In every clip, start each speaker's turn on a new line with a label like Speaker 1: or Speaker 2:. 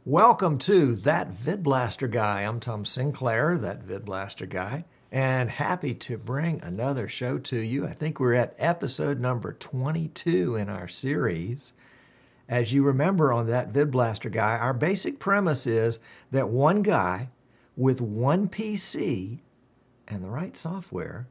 Speaker 1: Welcome to That VidBlaster Guy. I'm Tom Sinclair, That VidBlaster Guy, and happy to bring another show to you. I think we're at episode number 22 in our series. As you remember on That VidBlaster Guy, our basic premise is that one guy with one PC and the right software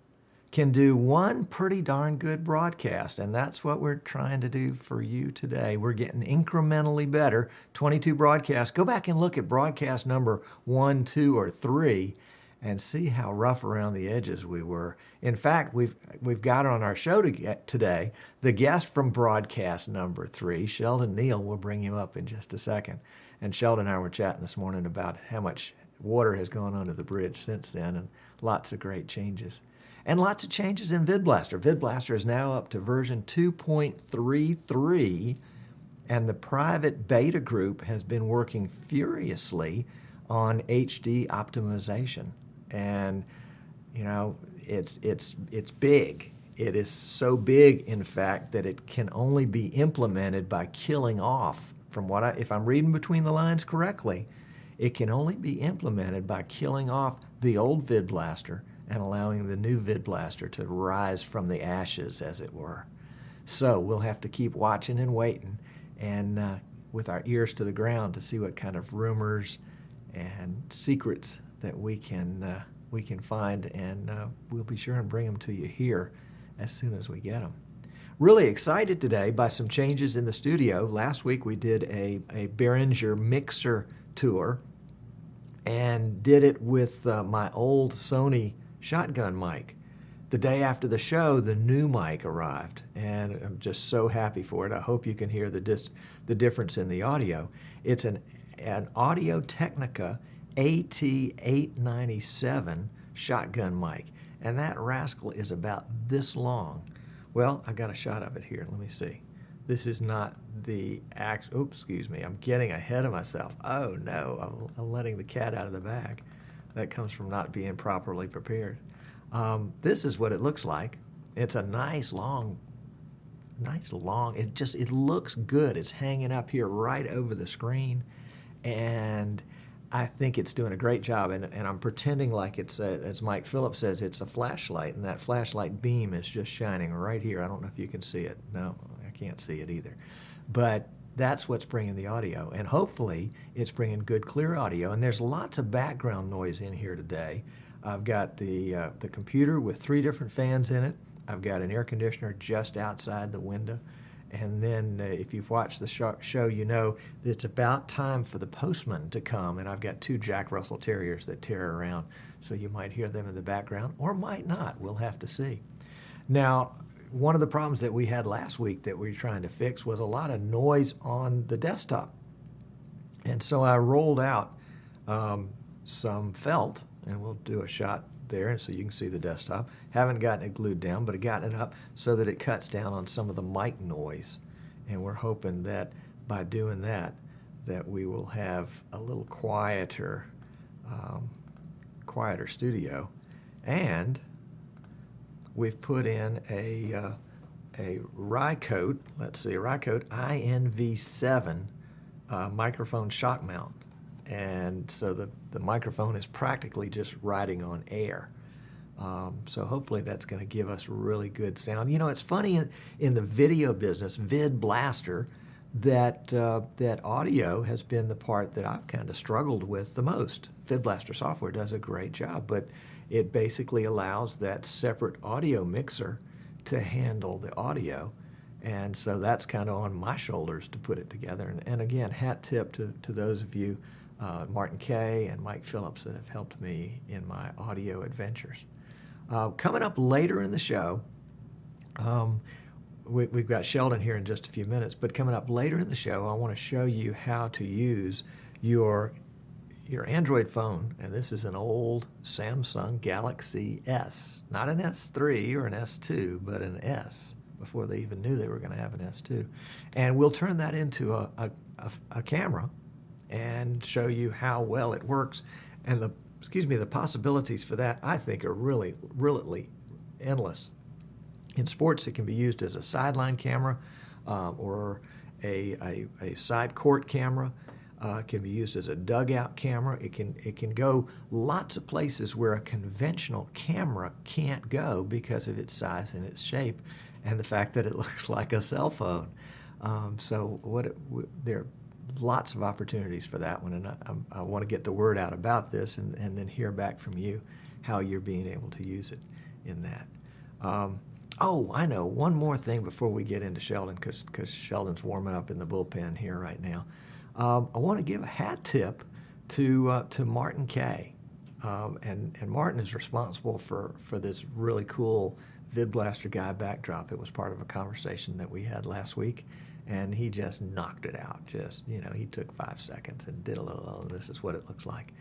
Speaker 1: can do one pretty darn good broadcast, and that's what we're trying to do for you today. We're getting incrementally better. 22 broadcasts. Go back and look at broadcast number 1, 2, or 3 and see how rough around the edges we were. In fact, we've got on our show today the guest from broadcast number 3, Sheldon Neal. We'll bring him up in just a second. And Sheldon and I were chatting this morning about how much water has gone under the bridge since then, and lots of great changes. And lots of changes in VidBlaster. VidBlaster is now up to version 2.33, and the private beta group has been working furiously on HD optimization. And, you know, it's big. It is so big, in fact, that it can only be implemented by killing off, if I'm reading between the lines correctly, it can only be implemented by killing off the old VidBlaster and allowing the new VidBlaster to rise from the ashes, as it were. So we'll have to keep watching and waiting, and with our ears to the ground to see what kind of rumors and secrets that we can find, and we'll be sure and bring them to you here as soon as we get them. Really excited today by some changes in the studio. Last week we did a Behringer mixer tour and did it with my old Sony shotgun mic. The day after the show, the new mic arrived, and I'm just so happy for it. I hope you can hear the difference in the audio. It's an Audio Technica AT897 shotgun mic, and that rascal is about this long. Well, I got a shot of it here. Let me see. This is not the oops, excuse me. I'm getting ahead of myself. Oh no, I'm letting the cat out of the bag. That comes from not being properly prepared. This is what it looks like. It's a nice long, it looks good. It's hanging up here right over the screen, and I think it's doing a great job, and I'm pretending like it's, as Mike Phillips says, it's a flashlight, and that flashlight beam is just shining right here. I don't know if you can see it. No, I can't see it either. But that's what's bringing the audio, and hopefully it's bringing good, clear audio. And there's lots of background noise in here today. I've got the computer with 3 different fans in it. I've got an air conditioner just outside the window. And then if you've watched the show, you know it's about time for the postman to come. And I've got 2 Jack Russell Terriers that tear around, so you might hear them in the background, or might not. We'll have to see. Now, one of the problems that we had last week that we were trying to fix was a lot of noise on the desktop. And so I rolled out some felt, and we'll do a shot there so you can see the desktop. Haven't gotten it glued down, but I got it up so that it cuts down on some of the mic noise. And we're hoping that by doing that we will have a little quieter studio. And we've put in a Rycote, Rycote INV7 microphone shock mount. And so the microphone is practically just riding on air. So hopefully that's going to give us really good sound. You know, it's funny in the video business, VidBlaster, that audio has been the part that I've kind of struggled with the most. VidBlaster software does a great job, but it basically allows that separate audio mixer to handle the audio. And so that's kind of on my shoulders to put it together. And again, hat tip to those of you, Martin Kay and Mike Phillips, that have helped me in my audio adventures. Coming up later in the show, we've got Sheldon here in just a few minutes, but coming up later in the show, I want to show you how to use your Android phone, and this is an old Samsung Galaxy S, not an S3 or an S2, but an S, before they even knew they were going to have an S2. And we'll turn that into a camera and show you how well it works. And the possibilities for that, I think, are really, really endless. In sports, it can be used as a sideline camera or a side court camera. It can be used as a dugout camera. It can go lots of places where a conventional camera can't go because of its size and its shape, and the fact that it looks like a cell phone. There are lots of opportunities for that one, and I want to get the word out about this, and then hear back from you how you're being able to use it in that. Oh, I know one more thing before we get into Sheldon, because Sheldon's warming up in the bullpen here right now. I want to give a hat tip to Martin Kay, and Martin is responsible for this really cool VidBlaster Guy backdrop. It was part of a conversation that we had last week, and he just knocked it out. Just, he took 5 seconds and did a little, this is what it looks like.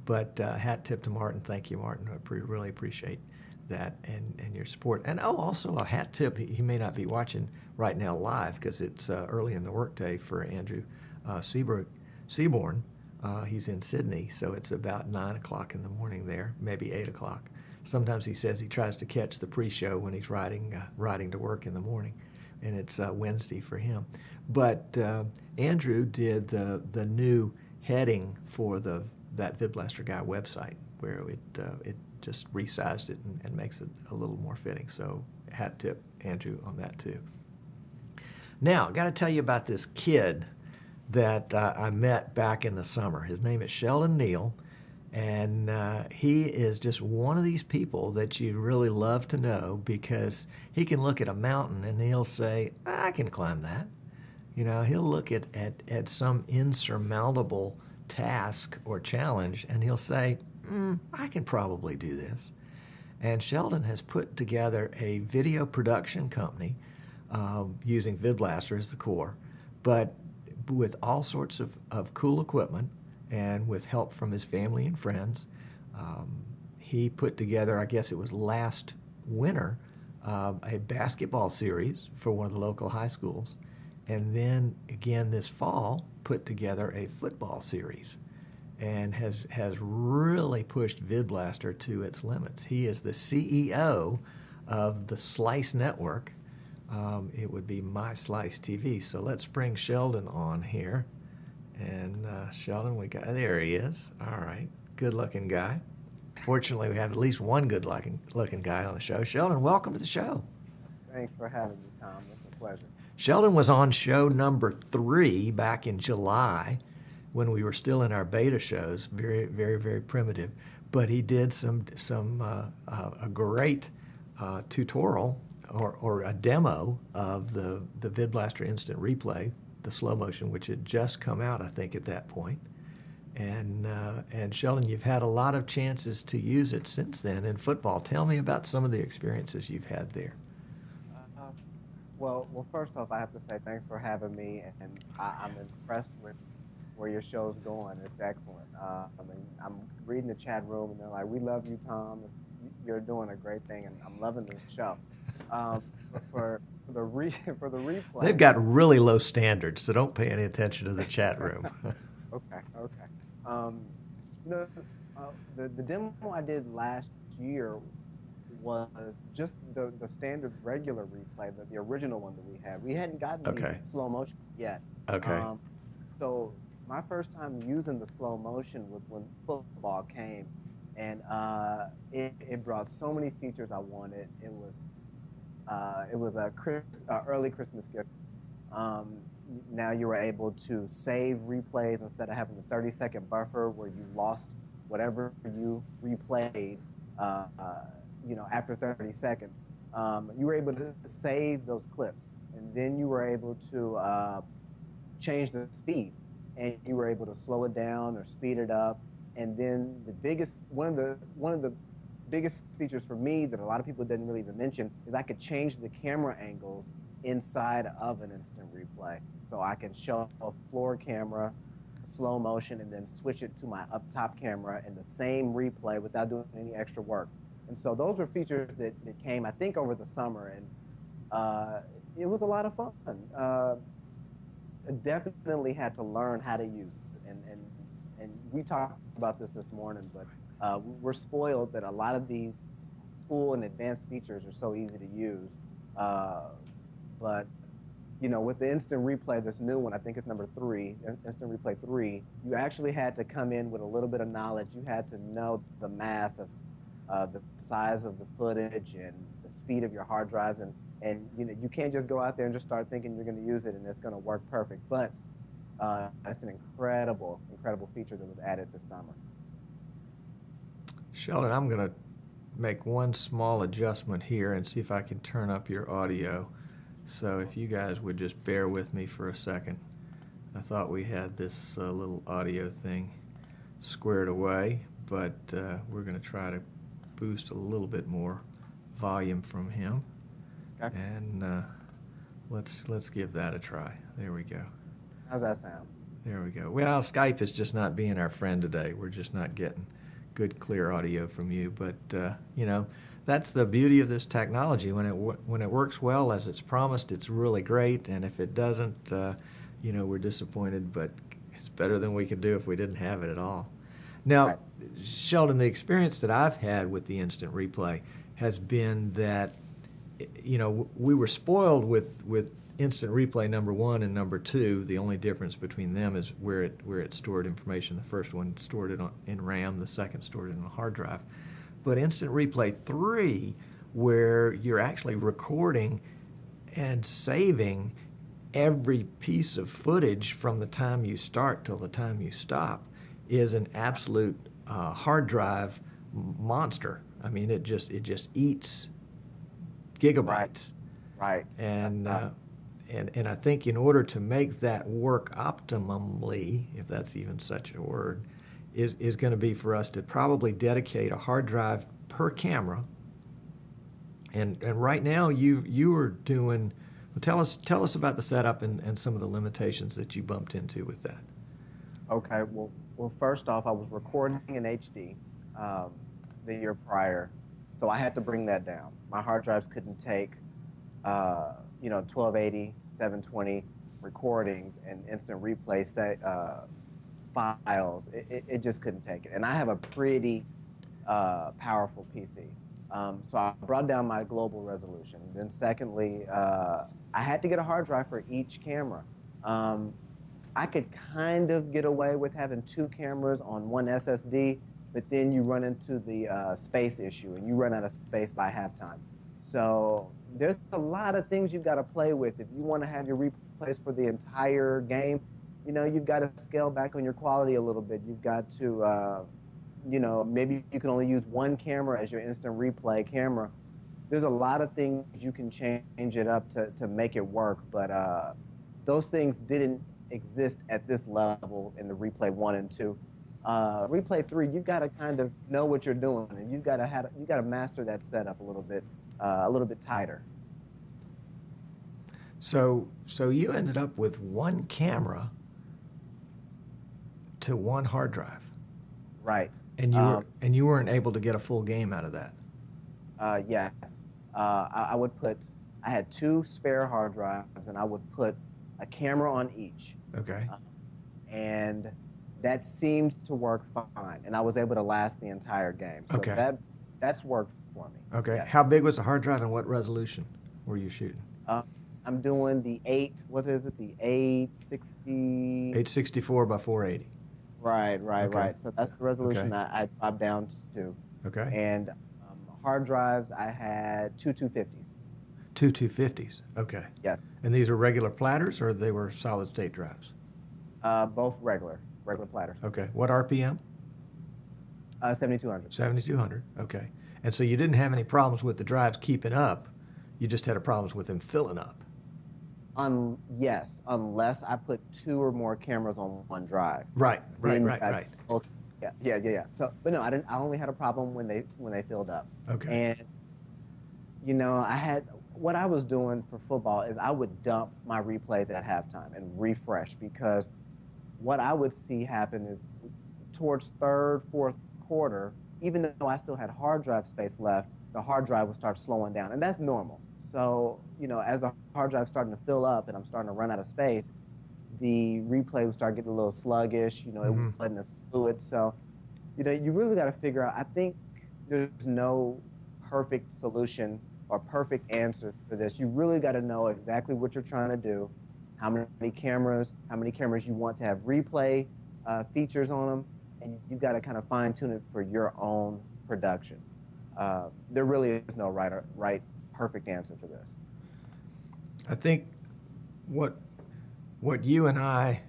Speaker 1: But hat tip to Martin. Thank you, Martin. I really appreciate that and your support. And also a hat tip. He may not be watching right now live because it's early in the workday for Andrew Seaborn. He's in Sydney, so it's about 9 o'clock in the morning there, maybe 8 o'clock. Sometimes he says he tries to catch the pre-show when he's riding to work in the morning, and it's Wednesday for him. But Andrew did the new heading for that VidBlaster Guy website, where it just resized it and makes it a little more fitting. So hat tip, Andrew, on that too. Now, got to tell you about this kid that I met back in the summer. His name is Sheldon Neal, and he is just one of these people that you really love to know, because he can look at a mountain and he'll say, I can climb that. He'll look at some insurmountable task or challenge and he'll say, I can probably do this. And Sheldon has put together a video production company using VidBlaster as the core, but with all sorts of cool equipment and with help from his family and friends. He put together, I guess it was last winter, a basketball series for one of the local high schools. And then again this fall put together a football series, and has really pushed VidBlaster to its limits. He is the CEO of the Slice Network. It would be My Slice TV. So let's bring Sheldon on here. And Sheldon, there he is. All right, good-looking guy. Fortunately, we have at least one good-looking guy on the show. Sheldon, welcome to the show.
Speaker 2: Thanks for having me, Tom. It's a pleasure.
Speaker 1: Sheldon was on show number 3 back in July, when we were still in our beta shows, very, very, very primitive. But he did a great tutorial or a demo of the VidBlaster Instant Replay, the slow motion, which had just come out, I think, at that point. And Sheldon, you've had a lot of chances to use it since then in football. Tell me about some of the experiences you've had there.
Speaker 2: Well, first off, I have to say thanks for having me, and I'm impressed with where your show's going. It's excellent. I'm reading the chat room, and they're like, "We love you, Tom. You're doing a great thing," and I'm loving the show. For the replay,
Speaker 1: they've got really low standards, so don't pay any attention to the chat room.
Speaker 2: Okay. The demo I did last year was just the standard regular replay, the original one that we had. We hadn't gotten the slow motion yet.
Speaker 1: Okay.
Speaker 2: So my first time using the slow motion was when football came, and it brought so many features I wanted. It was a early Christmas gift. Now you were able to save replays instead of having the 30-second buffer where you lost whatever you replayed. After 30 seconds, you were able to save those clips, and then you were able to change the speed, and you were able to slow it down or speed it up. And then one of the biggest features for me that a lot of people didn't really even mention is I could change the camera angles inside of an instant replay. So I can show a floor camera, slow motion, and then switch it to my up top camera in the same replay without doing any extra work. And so those were features that came, I think, over the summer, and it was a lot of fun. I definitely had to learn how to use it, and we talked about this morning, but we're spoiled that a lot of these cool and advanced features are so easy to use. But with the instant replay, this new one, I think it's number 3, instant replay 3, you actually had to come in with a little bit of knowledge. You had to know the math of the size of the footage and the speed of your hard drives, and you can't just go out there and just start thinking you're going to use it and it's going to work perfect. But that's an incredible feature that was added this summer.
Speaker 1: Sheldon, I'm going to make one small adjustment here and see if I can turn up your audio. So if you guys would just bear with me for a second. I thought we had this little audio thing squared away, but we're going to try to boost a little bit more volume from him.
Speaker 2: Okay.
Speaker 1: And let's give that a try. There we go.
Speaker 2: How's that sound?
Speaker 1: There we go. Well, Skype is just not being our friend today. We're just not getting good, clear audio from you. But, that's the beauty of this technology. When it works well as it's promised, it's really great. And if it doesn't, we're disappointed. But it's better than we could do if we didn't have it at all. Now,
Speaker 2: Right.
Speaker 1: Sheldon, the experience that I've had with the instant replay has been that, we were spoiled with instant replay number 1 and number 2. The only difference between them is where it stored information. The first one stored it in RAM, the second stored it on a hard drive. But instant replay 3, where you're actually recording and saving every piece of footage from the time you start till the time you stop, is an absolute hard drive monster. I mean, it just eats gigabytes.
Speaker 2: Right.
Speaker 1: And I think in order to make that work optimally, if that's even such a word, is going to be for us to probably dedicate a hard drive per camera. And right now you are doing. Well, tell us about the setup and some of the limitations that you bumped into with that.
Speaker 2: Okay. Well, first off, I was recording in HD the year prior, so I had to bring that down. My hard drives couldn't take 1280, 720 recordings and instant replay files. It just couldn't take it. And I have a pretty powerful PC. So I brought down my global resolution. Then secondly, I had to get a hard drive for each camera. I could kind of get away with having 2 cameras on one SSD, but then you run into the space issue, and you run out of space by halftime. So there's a lot of things you've got to play with. If you want to have your replays for the entire game, you've got to scale back on your quality a little bit. You've got to, maybe you can only use 1 camera as your instant replay camera. There's a lot of things you can change it up to make it work, but those things didn't exist at this level in the replay 1 and 2. Replay 3, you've got to kind of know what you're doing, and you've got to master that setup a little bit tighter.
Speaker 1: So you ended up with 1 camera to 1 hard drive.
Speaker 2: Right.
Speaker 1: And you weren't able to get a full game out of that.
Speaker 2: Yes. I had 2 spare hard drives, and I would put a camera on each.
Speaker 1: Okay.
Speaker 2: And that seemed to work fine, and I was able to last the entire game. So
Speaker 1: okay.
Speaker 2: That's worked for me.
Speaker 1: Okay.
Speaker 2: Yes.
Speaker 1: How big was the hard drive, and what resolution were you shooting?
Speaker 2: I'm doing the 860...
Speaker 1: 864 by 480.
Speaker 2: Right.
Speaker 1: Okay.
Speaker 2: So that's the resolution
Speaker 1: Okay.
Speaker 2: I dropped down to.
Speaker 1: Okay.
Speaker 2: And hard drives, I had 2 250s.
Speaker 1: 2 250s. Okay.
Speaker 2: Yes.
Speaker 1: And these are regular platters, or they were solid state drives?
Speaker 2: Both regular platters.
Speaker 1: Okay. What RPM?
Speaker 2: 7200.
Speaker 1: 7200. Okay. And so you didn't have any problems with the drives keeping up. You just had problems with them filling up.
Speaker 2: Yes, unless I put 2 or more cameras on one drive.
Speaker 1: Right.
Speaker 2: Yeah. So, but no, I didn't. I only had a problem when they filled up.
Speaker 1: Okay.
Speaker 2: And what I was doing for football is I would dump my replays at halftime and refresh, because what I would see happen is towards 3rd, 4th quarter, even though I still had hard drive space left, the hard drive would start slowing down, and that's normal. So, as the hard drive's starting to fill up and I'm starting to run out of space, the replay would start getting a little sluggish, it was letting us fluid. So, you really got to figure out, I think there's no perfect solution or perfect answer for this. You really got to know exactly what you're trying to do, how many cameras you want to have replay features on them, and you've got to kind of fine tune it for your own production. There really is no right perfect answer for this.
Speaker 1: I think what you and I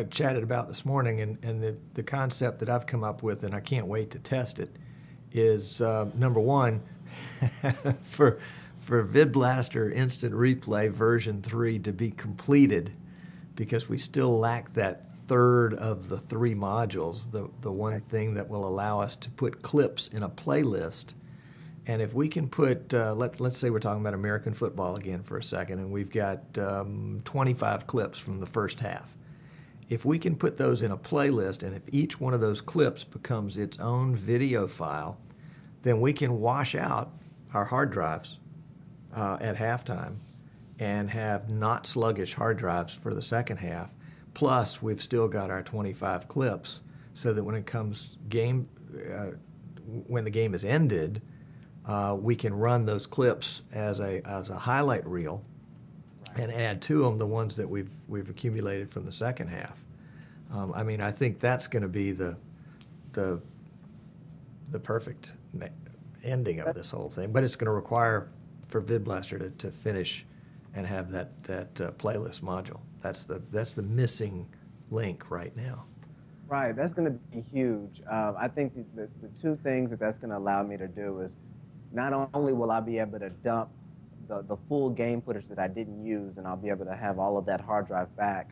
Speaker 1: chatted about this morning, and the concept that I've come up with, and I can't wait to test it, is number one, for VidBlaster Instant Replay version 3 to be completed, because we still lack that third of the 3 modules, the one thing that will allow us to put clips in a playlist. And if we can put, let's say we're talking about American football again for a second, and we've got 25 clips from the first half. If we can put those in a playlist, and if each one of those clips becomes its own video file, then we can wash out our hard drives at halftime and have not sluggish hard drives for the second half. Plus, we've still got our 25 clips, so that when it comes when the game is ended, we can run those clips as a highlight reel, and add to them the ones that we've accumulated from the second half. I mean, I think that's going to be the perfect ending of this whole thing. But it's going to require for VidBlaster to finish and have that playlist module. That's the missing link right now.
Speaker 2: Right, that's going to be huge. I think the 2 things that's going to allow me to do is, not only will I be able to dump the full game footage that I didn't use, and I'll be able to have all of that hard drive back,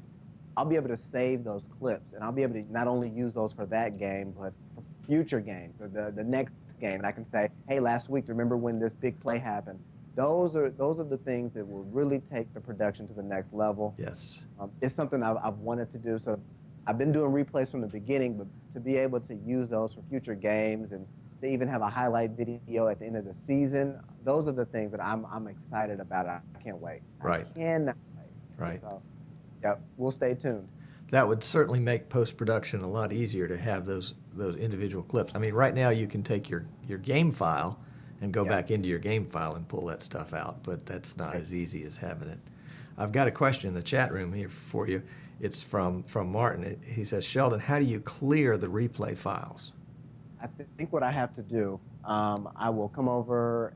Speaker 2: I'll be able to save those clips, and I'll be able to not only use those for that game, but for future games, for the next game. And I can say, hey, last week, remember when this big play happened? Those are the things that will really take the production to the next level.
Speaker 1: Yes.
Speaker 2: It's something I've wanted to do. So I've been doing replays from the beginning, but to be able to use those for future games and to even have a highlight video at the end of the season, those are the things that I'm excited about. I can't wait.
Speaker 1: Right.
Speaker 2: I cannot wait.
Speaker 1: Right.
Speaker 2: So, yeah, we'll stay tuned.
Speaker 1: That would certainly make post-production a lot easier to have those individual clips. I mean, right now you can take your game file and go back into your game file and pull that stuff out, but that's not as easy as having it. I've got a question in the chat room here for you. It's from Martin. He says, Sheldon, how do you clear the replay files?
Speaker 2: I think what I have to do, I will come over.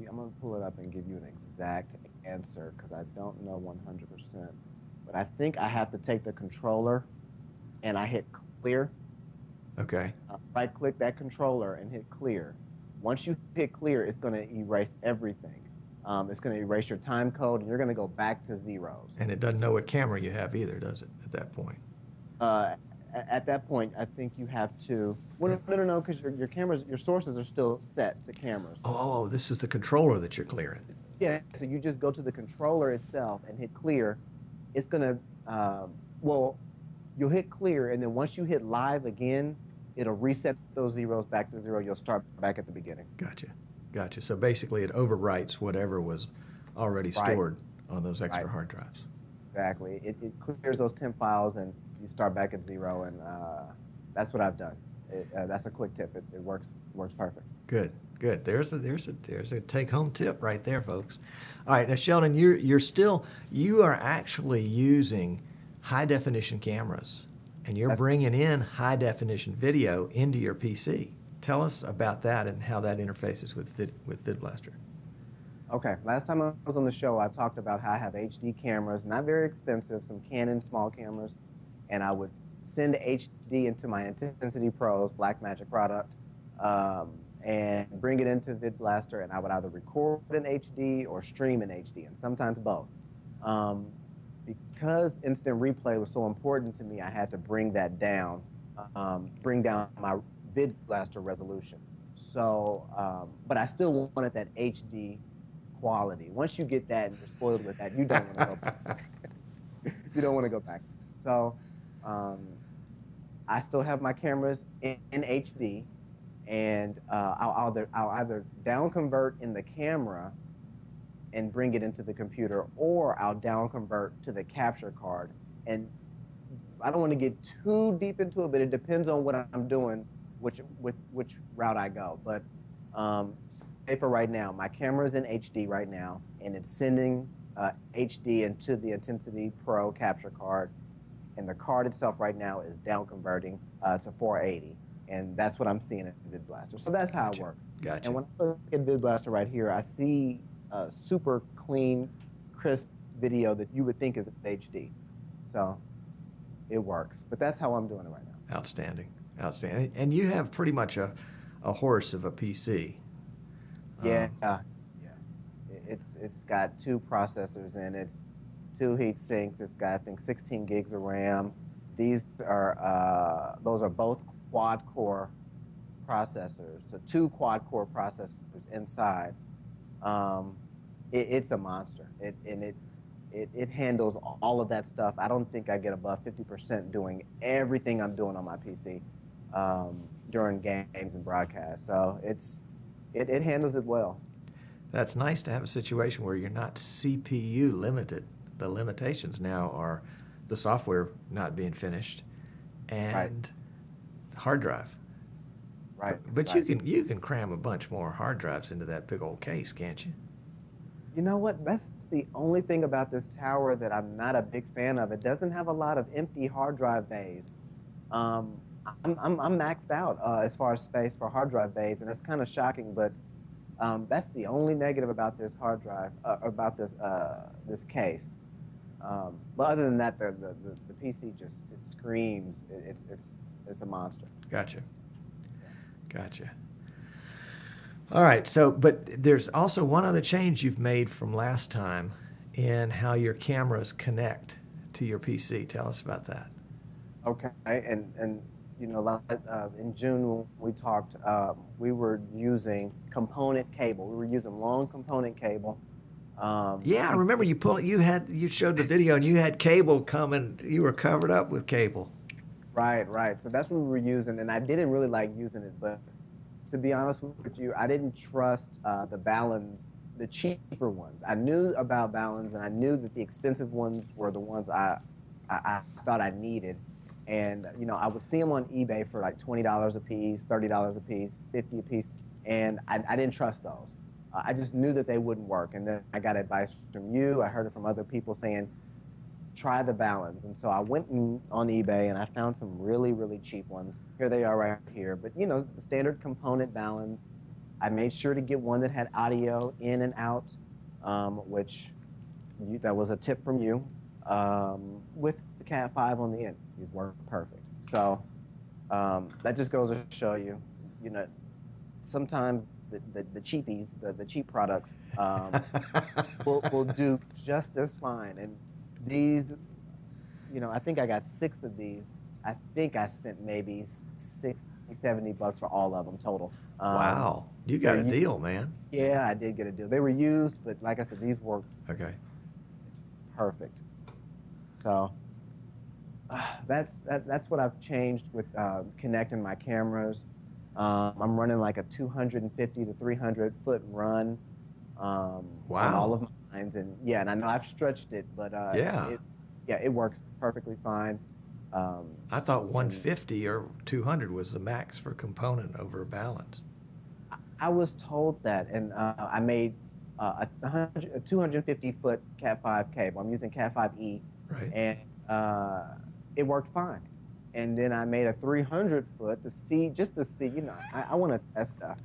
Speaker 2: I'm going to pull it up and give you an exact answer, because I don't know 100%. But I think I have to take the controller and I hit clear.
Speaker 1: Okay.
Speaker 2: Right-click that controller and hit clear. Once you hit clear, it's going to erase everything. It's going to erase your time code, and you're going to go back to zeros.
Speaker 1: And it doesn't know what camera you have either, does it, at that point?
Speaker 2: At that point, I think you have to. Well, no, because your cameras, your sources are still set to cameras.
Speaker 1: Oh, this is the controller that you're clearing.
Speaker 2: Yeah, so you just go to the controller itself and hit clear. It's going to, you'll hit clear, and then once you hit live again, it'll reset those zeros back to 0. You'll start back at the beginning.
Speaker 1: Gotcha. So basically it overwrites whatever was already stored on those extra hard drives.
Speaker 2: Exactly. It clears those temp files, and you start back at 0, and that's what I've done. That's a quick tip. It works perfect.
Speaker 1: Good. There's a take-home tip right there, folks. All right, now Sheldon, you are actually using high-definition cameras, and you're bringing in high-definition video into your PC. Tell us about that and how that interfaces with VidBlaster.
Speaker 2: Okay, last time I was on the show, I talked about how I have HD cameras, not very expensive, some Canon small cameras, and I would send HD into my Intensity Pros Blackmagic product, and bring it into VidBlaster, and I would either record in HD or stream in HD, and sometimes both. Because instant replay was so important to me, I had to bring that down, bring down my VidBlaster resolution. So, but I still wanted that HD quality. Once you get that and you're spoiled with that, you don't want to go back. You don't want to go back. So, I still have my cameras in HD, and I'll either down convert in the camera and bring it into the computer, or I'll down convert to the capture card. And I don't want to get too deep into it, but it depends on what I'm doing, which route I go. But Say for right now, my camera is in HD right now, and it's sending HD into the Intensity Pro capture card, and the card itself right now is down converting to 480, and that's what I'm seeing at VidBlaster. So that's how it works.
Speaker 1: Gotcha.
Speaker 2: And when I look at VidBlaster right here, I see a super clean, crisp video that you would think is HD. So it works, but that's how I'm doing it right now.
Speaker 1: Outstanding, outstanding. And you have pretty much a horse of a PC.
Speaker 2: Yeah, yeah. It's got 2 processors in it, 2 heat sinks. It's got, I think, 16 gigs of RAM. These are those are both quad-core processors. So 2 quad-core processors inside. It's a monster. It handles all of that stuff. I don't think I get above 50% doing everything I'm doing on my PC during games and broadcasts. So it handles it well.
Speaker 1: That's nice to have a situation where you're not CPU limited. The limitations now are the software not being finished and hard drive.
Speaker 2: Right.
Speaker 1: But you can cram a bunch more hard drives into that big old case, can't you?
Speaker 2: You know what? That's the only thing about this tower that I'm not a big fan of. It doesn't have a lot of empty hard drive bays. I'm maxed out as far as space for hard drive bays, and it's kind of shocking. But that's the only negative about this hard drive, about this case. But other than that, the PC just screams. It's a monster.
Speaker 1: Gotcha. All right, so, but there's also one other change you've made from last time in how your cameras connect to your PC. Tell us about that.
Speaker 2: Okay, and you know, in June when we talked, we were using component cable. We were using long component cable.
Speaker 1: Yeah, I remember you showed the video and you had cable coming. You were covered up with cable.
Speaker 2: Right. So that's what we were using, and I didn't really like using it, but to be honest with you, I didn't trust the Balance, the cheaper ones. I knew about Balance, and I knew that the expensive ones were the ones I thought I needed. And you know, I would see them on eBay for like $20 a piece, $30 a piece, $50 a piece, and I didn't trust those. I just knew that they wouldn't work. And then I got advice from you. I heard it from other people saying, try the Balance. And so I went on eBay and I found some really, really cheap ones. Here they are right here. But you know, the standard component Balance. I made sure to get one that had audio in and out, which that was a tip from you, with the Cat 5 on the end. These work perfect. So that just goes to show you, you know, sometimes the cheapies, the cheap products will do just as fine. And these, you know, I think I got 6 of these. I think I spent maybe $60, $70 for all of them total.
Speaker 1: Wow, you got a deal, man.
Speaker 2: Yeah, I did get a deal. They were used, but like I said, these worked perfect. So that's what I've changed with connecting my cameras. I'm running like a 250 to 300 foot run on all of mine, and yeah, and I know I've stretched it, but it works perfectly fine.
Speaker 1: I thought 150 or 200 was the max for component over Balance.
Speaker 2: I was told that, and I made a 250 foot Cat 5 cable. I'm using Cat 5e, and it worked fine. And then I made a 300 foot to see, you know, I want to test stuff,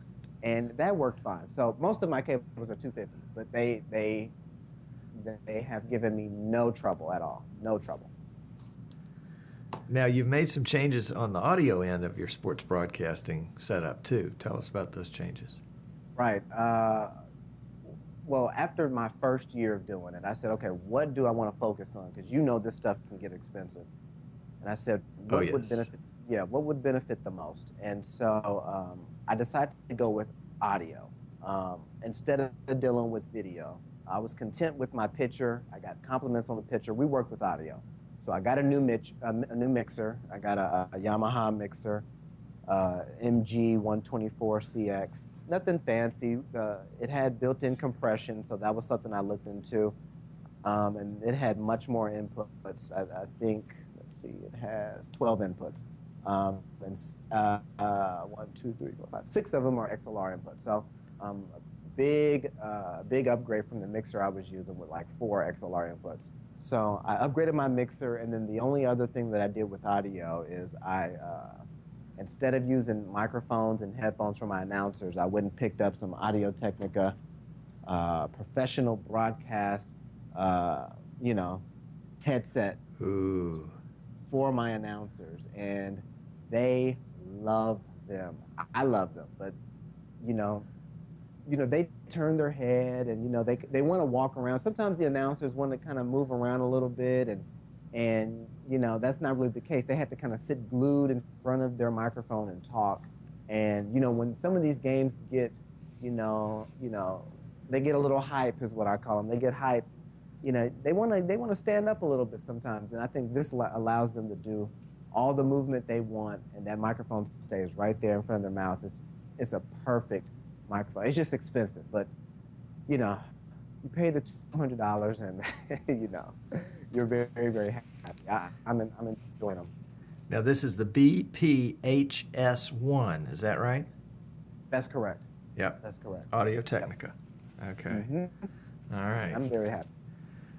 Speaker 2: and that worked fine. So most of my cables are 250, but they have given me no trouble at all, no trouble.
Speaker 1: Now, you've made some changes on the audio end of your sports broadcasting setup, too. Tell us about those changes.
Speaker 2: Right. Well, after my first year of doing it, I said, okay, what do I want to focus on? Because you know this stuff can get expensive. And I said, what would benefit? Yeah, what would benefit the most? And so I decided to go with audio instead of dealing with video. I was content with my pitcher. I got compliments on the pitcher. We worked with audio. So I got a new mixer. I got a Yamaha mixer, MG124CX. Nothing fancy. It had built-in compression, so that was something I looked into. And it had much more inputs. I think, let's see, it has 12 inputs. One, two, three, four, five, six of them are XLR inputs. So a big upgrade from the mixer I was using with like 4 XLR inputs. So I upgraded my mixer, and then the only other thing that I did with audio is instead of using microphones and headphones for my announcers, I went and picked up some Audio Technica professional broadcast, you know, headset
Speaker 1: Ooh.
Speaker 2: for my announcers, and they love them. I love them, but you know, they turn their head, and they want to walk around. Sometimes the announcers want to kind of move around a little bit, and that's not really the case. They have to kind of sit glued in front of their microphone and talk. And when some of these games get, they get a little hype, is what I call them. They get hype. They want to stand up a little bit sometimes, and I think this allows them to do all the movement they want, and that microphone stays right there in front of their mouth. It's a perfect microphone. It's just expensive, but you pay the $200, and you're very, very happy. I'm enjoying them.
Speaker 1: Now this is the BPHS1, is that right?
Speaker 2: That's correct.
Speaker 1: Yep.
Speaker 2: That's correct.
Speaker 1: Audio Technica.
Speaker 2: Yep.
Speaker 1: Okay.
Speaker 2: Mm-hmm.
Speaker 1: All right.
Speaker 2: I'm very happy.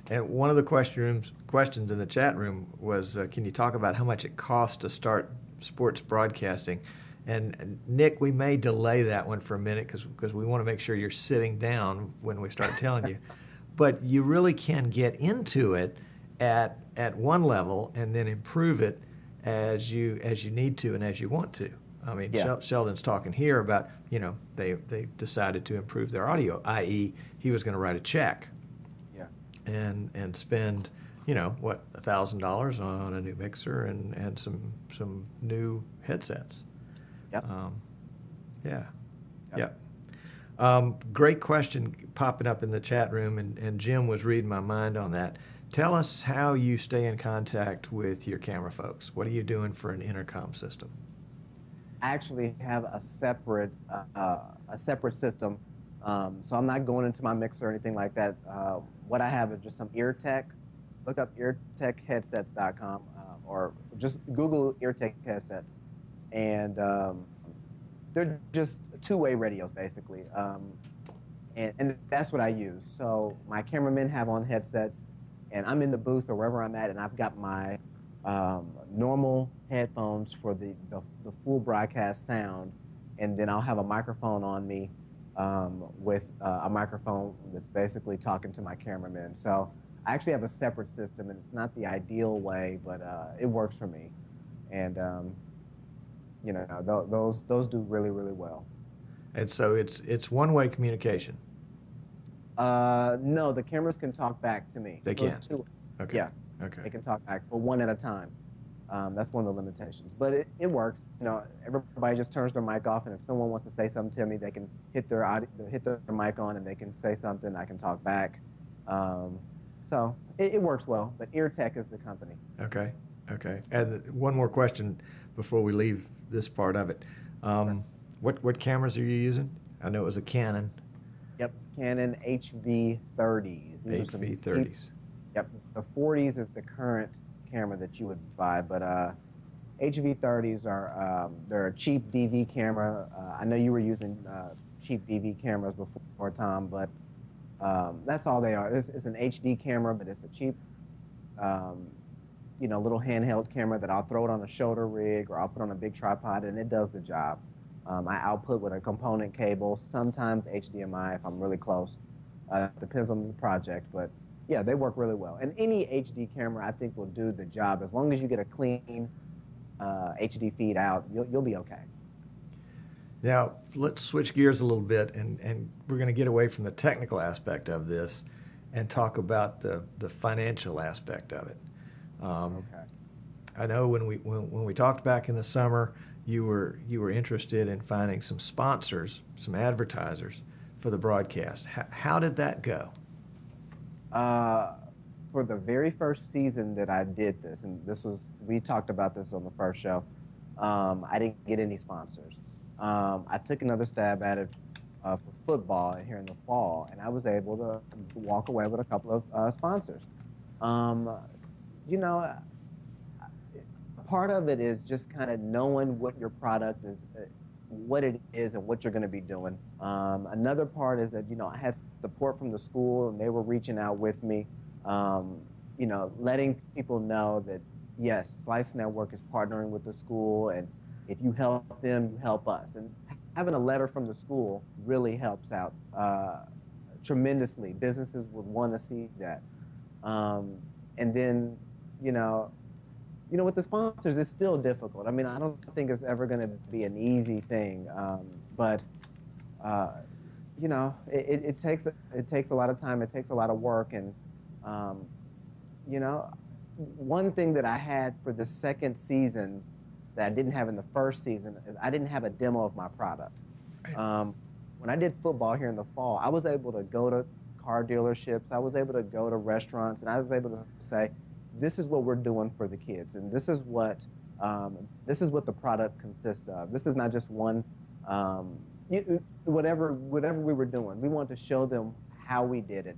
Speaker 1: And one of the questions in the chat room was, can you talk about how much it costs to start sports broadcasting? And Nick, we may delay that one for a minute because we want to make sure you're sitting down when we start telling you. But you really can get into it at one level and then improve it as you need to and as you want to. I mean,
Speaker 2: yeah.
Speaker 1: Sheldon's talking here about, they decided to improve their audio, i.e. he was going to write a check.
Speaker 2: Yeah.
Speaker 1: And spend, $1,000 on a new mixer and some new headsets.
Speaker 2: Yep.
Speaker 1: Yeah. Yep. Great question popping up in the chat room, and Jim was reading my mind on that. Tell us how you stay in contact with your camera folks. What are you doing for an intercom system?
Speaker 2: I actually have a separate system, so I'm not going into my mixer or anything like that. What I have is just some EarTech. Look up eartechheadsets.com, or just Google EarTech headsets. And they're just two-way radios, basically. And that's what I use. So my cameramen have on headsets, and I'm in the booth or wherever I'm at, and I've got my normal headphones for the full broadcast sound, and then I'll have a microphone on me with a microphone that's basically talking to my cameramen. So I actually have a separate system, and it's not the ideal way, but it works for me. And those do really, really well.
Speaker 1: And so it's one-way communication.
Speaker 2: No, the cameras can talk back to me.
Speaker 1: They can.
Speaker 2: Okay. Yeah.
Speaker 1: Okay.
Speaker 2: They can talk back, but one at a time. That's one of the limitations, but it works. Everybody just turns their mic off, and if someone wants to say something to me, they can hit their mic on, and they can say something. I can talk back. So it works well. But EarTech is the company.
Speaker 1: Okay. Okay. And one more question before we leave this part of it.
Speaker 2: Sure.
Speaker 1: What cameras are you using? I know it was a Canon.
Speaker 2: Yep, Canon HV30s.
Speaker 1: HV30s.
Speaker 2: Yep, the 40s is the current camera that you would buy, but HV30s they're a cheap DV camera. I know you were using cheap DV cameras before, Tom, but that's all they are. It's an HD camera, but it's a cheap, little handheld camera that I'll throw it on a shoulder rig or I'll put on a big tripod, and it does the job. I output with a component cable, sometimes HDMI if I'm really close. Depends on the project, but yeah, they work really well. And any HD camera, I think, will do the job. As long as you get a clean HD feed out, you'll be okay.
Speaker 1: Now, let's switch gears a little bit, and we're going to get away from the technical aspect of this and talk about the financial aspect of it.
Speaker 2: Okay.
Speaker 1: I know when we talked back in the summer, you were interested in finding some sponsors, some advertisers for the broadcast. How did that go?
Speaker 2: For the very first season that I did this, and we talked about this on the first show, I didn't get any sponsors. I took another stab at it for football here in the fall, and I was able to walk away with a couple of sponsors. part of it is just kind of knowing what your product is, what it is, and what you're going to be doing. Another part is that, I had support from the school, and they were reaching out with me, letting people know that, yes, Slice Network is partnering with the school, and if you help them, you help us. And having a letter from the school really helps out tremendously. Businesses would want to see that. And then, with the sponsors, it's still difficult. I mean, I don't think it's ever going to be an easy thing, but it takes a lot of time. It takes a lot of work, and one thing that I had for the second season that I didn't have in the first season is I didn't have a demo of my product. Right. When I did football here in the fall, I was able to go to car dealerships. I was able to go to restaurants, and I was able to say, this is what we're doing for the kids, and this is what the product consists of. This is not just one, whatever we were doing. We wanted to show them how we did it,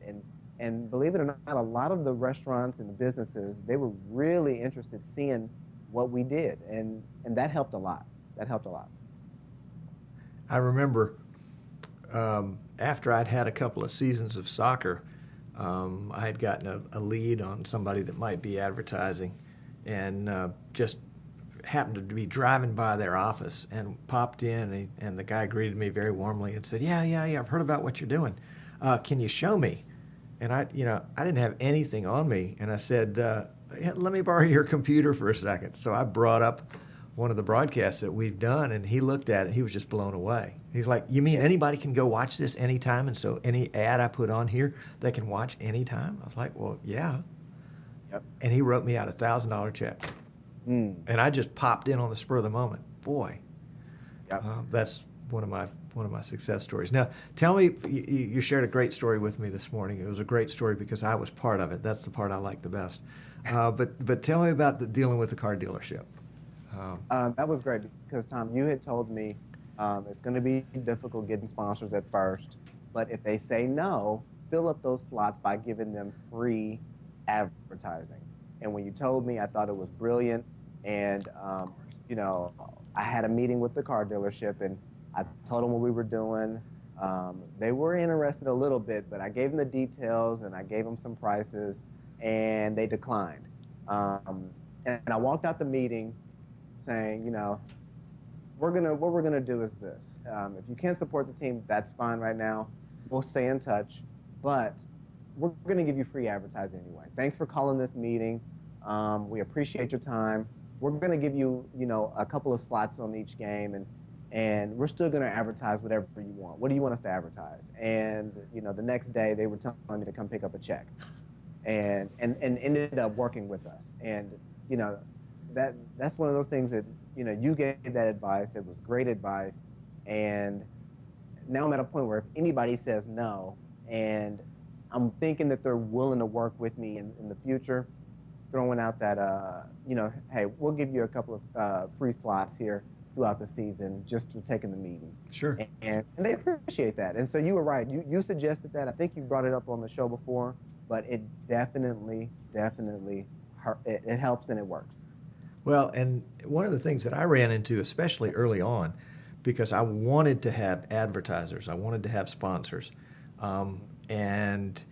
Speaker 2: and believe it or not, a lot of the restaurants and the businesses, they were really interested seeing what we did, and that helped a lot. That helped a lot.
Speaker 1: I remember after I'd had a couple of seasons of soccer, I had gotten a lead on somebody that might be advertising, and just happened to be driving by their office and popped in, and the guy greeted me very warmly and said, yeah, I've heard about what you're doing. Can you show me? And I didn't have anything on me, and I said, let me borrow your computer for a second. So I brought up one of the broadcasts that we've done, and he looked at it. He was just blown away. He's like, you mean anybody can go watch this anytime, and so any ad I put on here, they can watch anytime? I was like, well, yeah. Yep. And he wrote me out a $1,000 check. And I just popped in on the spur of the moment. Boy, yep. That's one of my success stories. Now, tell me, you shared a great story with me this morning. It was a great story because I was part of it. That's the part I like the best. But tell me about dealing with the car dealership.
Speaker 2: That was great because, Tom, you had told me it's going to be difficult getting sponsors at first, but if they say no, fill up those slots by giving them free advertising. And when you told me, I thought it was brilliant. And, I had a meeting with the car dealership, and I told them what we were doing. They were interested a little bit, but I gave them the details, and I gave them some prices, and they declined. And I walked out the meeting saying, what we're gonna do is this. If you can't support the team, that's fine right now. We'll stay in touch, but we're gonna give you free advertising anyway. Thanks for calling this meeting. We appreciate your time. We're gonna give you, a couple of slots on each game, and we're still gonna advertise whatever you want. What do you want us to advertise? And the next day they were telling me to come pick up a check, and ended up working with us. And that's one of those things that, you gave that advice. It was great advice. And now I'm at a point where if anybody says no, and I'm thinking that they're willing to work with me in the future, throwing out that, hey, we'll give you a couple of free slots here throughout the season just for taking the meeting. Sure. And they appreciate that. And so you were right. You suggested that. I think you brought it up on the show before, but it definitely it helps and it works.
Speaker 1: Well, and one of the things that I ran into, especially early on, because I wanted to have advertisers, I wanted to have sponsors, and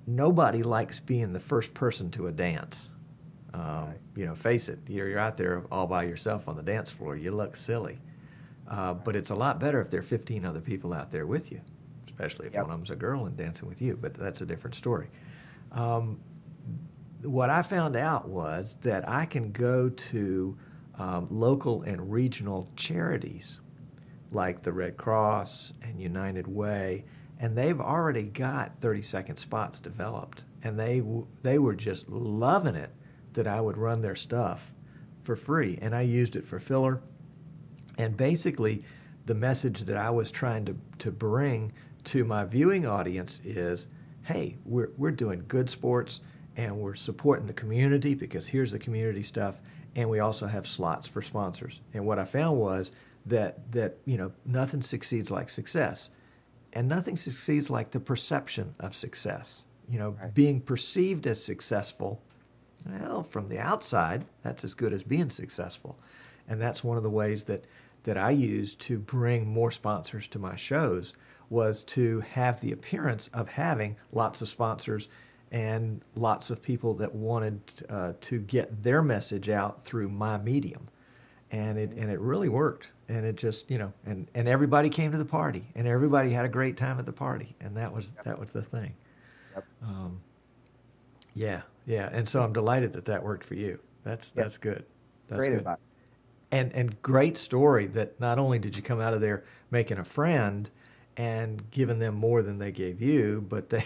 Speaker 1: nobody likes being the first person to a dance. Face it, you're out there all by yourself on the dance floor. You look silly, but it's a lot better if there are 15 other people out there with you, especially if one of them's a girl and dancing with you. But that's a different story. What I found out was that I can go to local and regional charities like the Red Cross and United Way, and they've already got 30-second spots developed, and they were just loving it that I would run their stuff for free, and I used it for filler. And basically, the message that I was trying to bring to my viewing audience is, hey, we're doing good sports, and we're supporting the community because here's the community stuff, and we also have slots for sponsors. And what I found was that nothing succeeds like success, and nothing succeeds like the perception of success. Right. Being perceived as successful Well, from the outside, that's as good as being successful. And that's one of the ways that I used to bring more sponsors to my shows was to have the appearance of having lots of sponsors and lots of people that wanted to get their message out through my medium. And it really worked. And it just, and everybody came to the party and everybody had a great time at the party. And that was the thing.
Speaker 2: Yep.
Speaker 1: Yeah, yeah. And so I'm delighted that worked for you. That's good. That's
Speaker 2: Great
Speaker 1: good.
Speaker 2: advice.
Speaker 1: And great story that not only did you come out of there making a friend and giving them more than they gave you, but they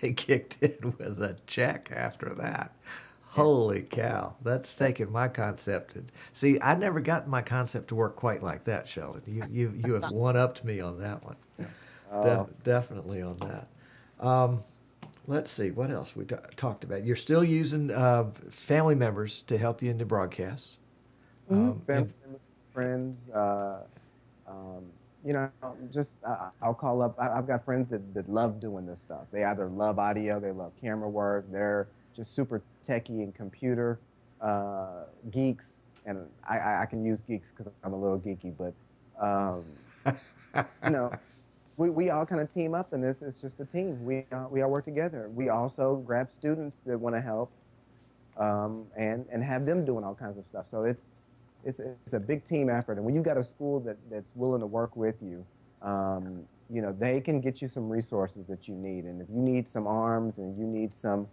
Speaker 1: they kicked in with a check after that. Holy cow. That's taken my concept. See, I never got my concept to work quite like that, Sheldon. You have one-upped me on that one. Definitely on that. Let's see, what else we talked about. You're still using family members to help you in the broadcasts.
Speaker 2: Family, friends, just I'll call up. I've got friends that love doing this stuff. They either love audio, they love camera work, they're just super techie and computer geeks. And I can use geeks because I'm a little geeky, but you know, we all kind of team up, and it's just a team. We all work together. We also grab students that want to help, and have them doing all kinds of stuff. So it's a big team effort. And when you've got a school that's willing to work with you, they can get you some resources that you need. And if you need some arms and you need some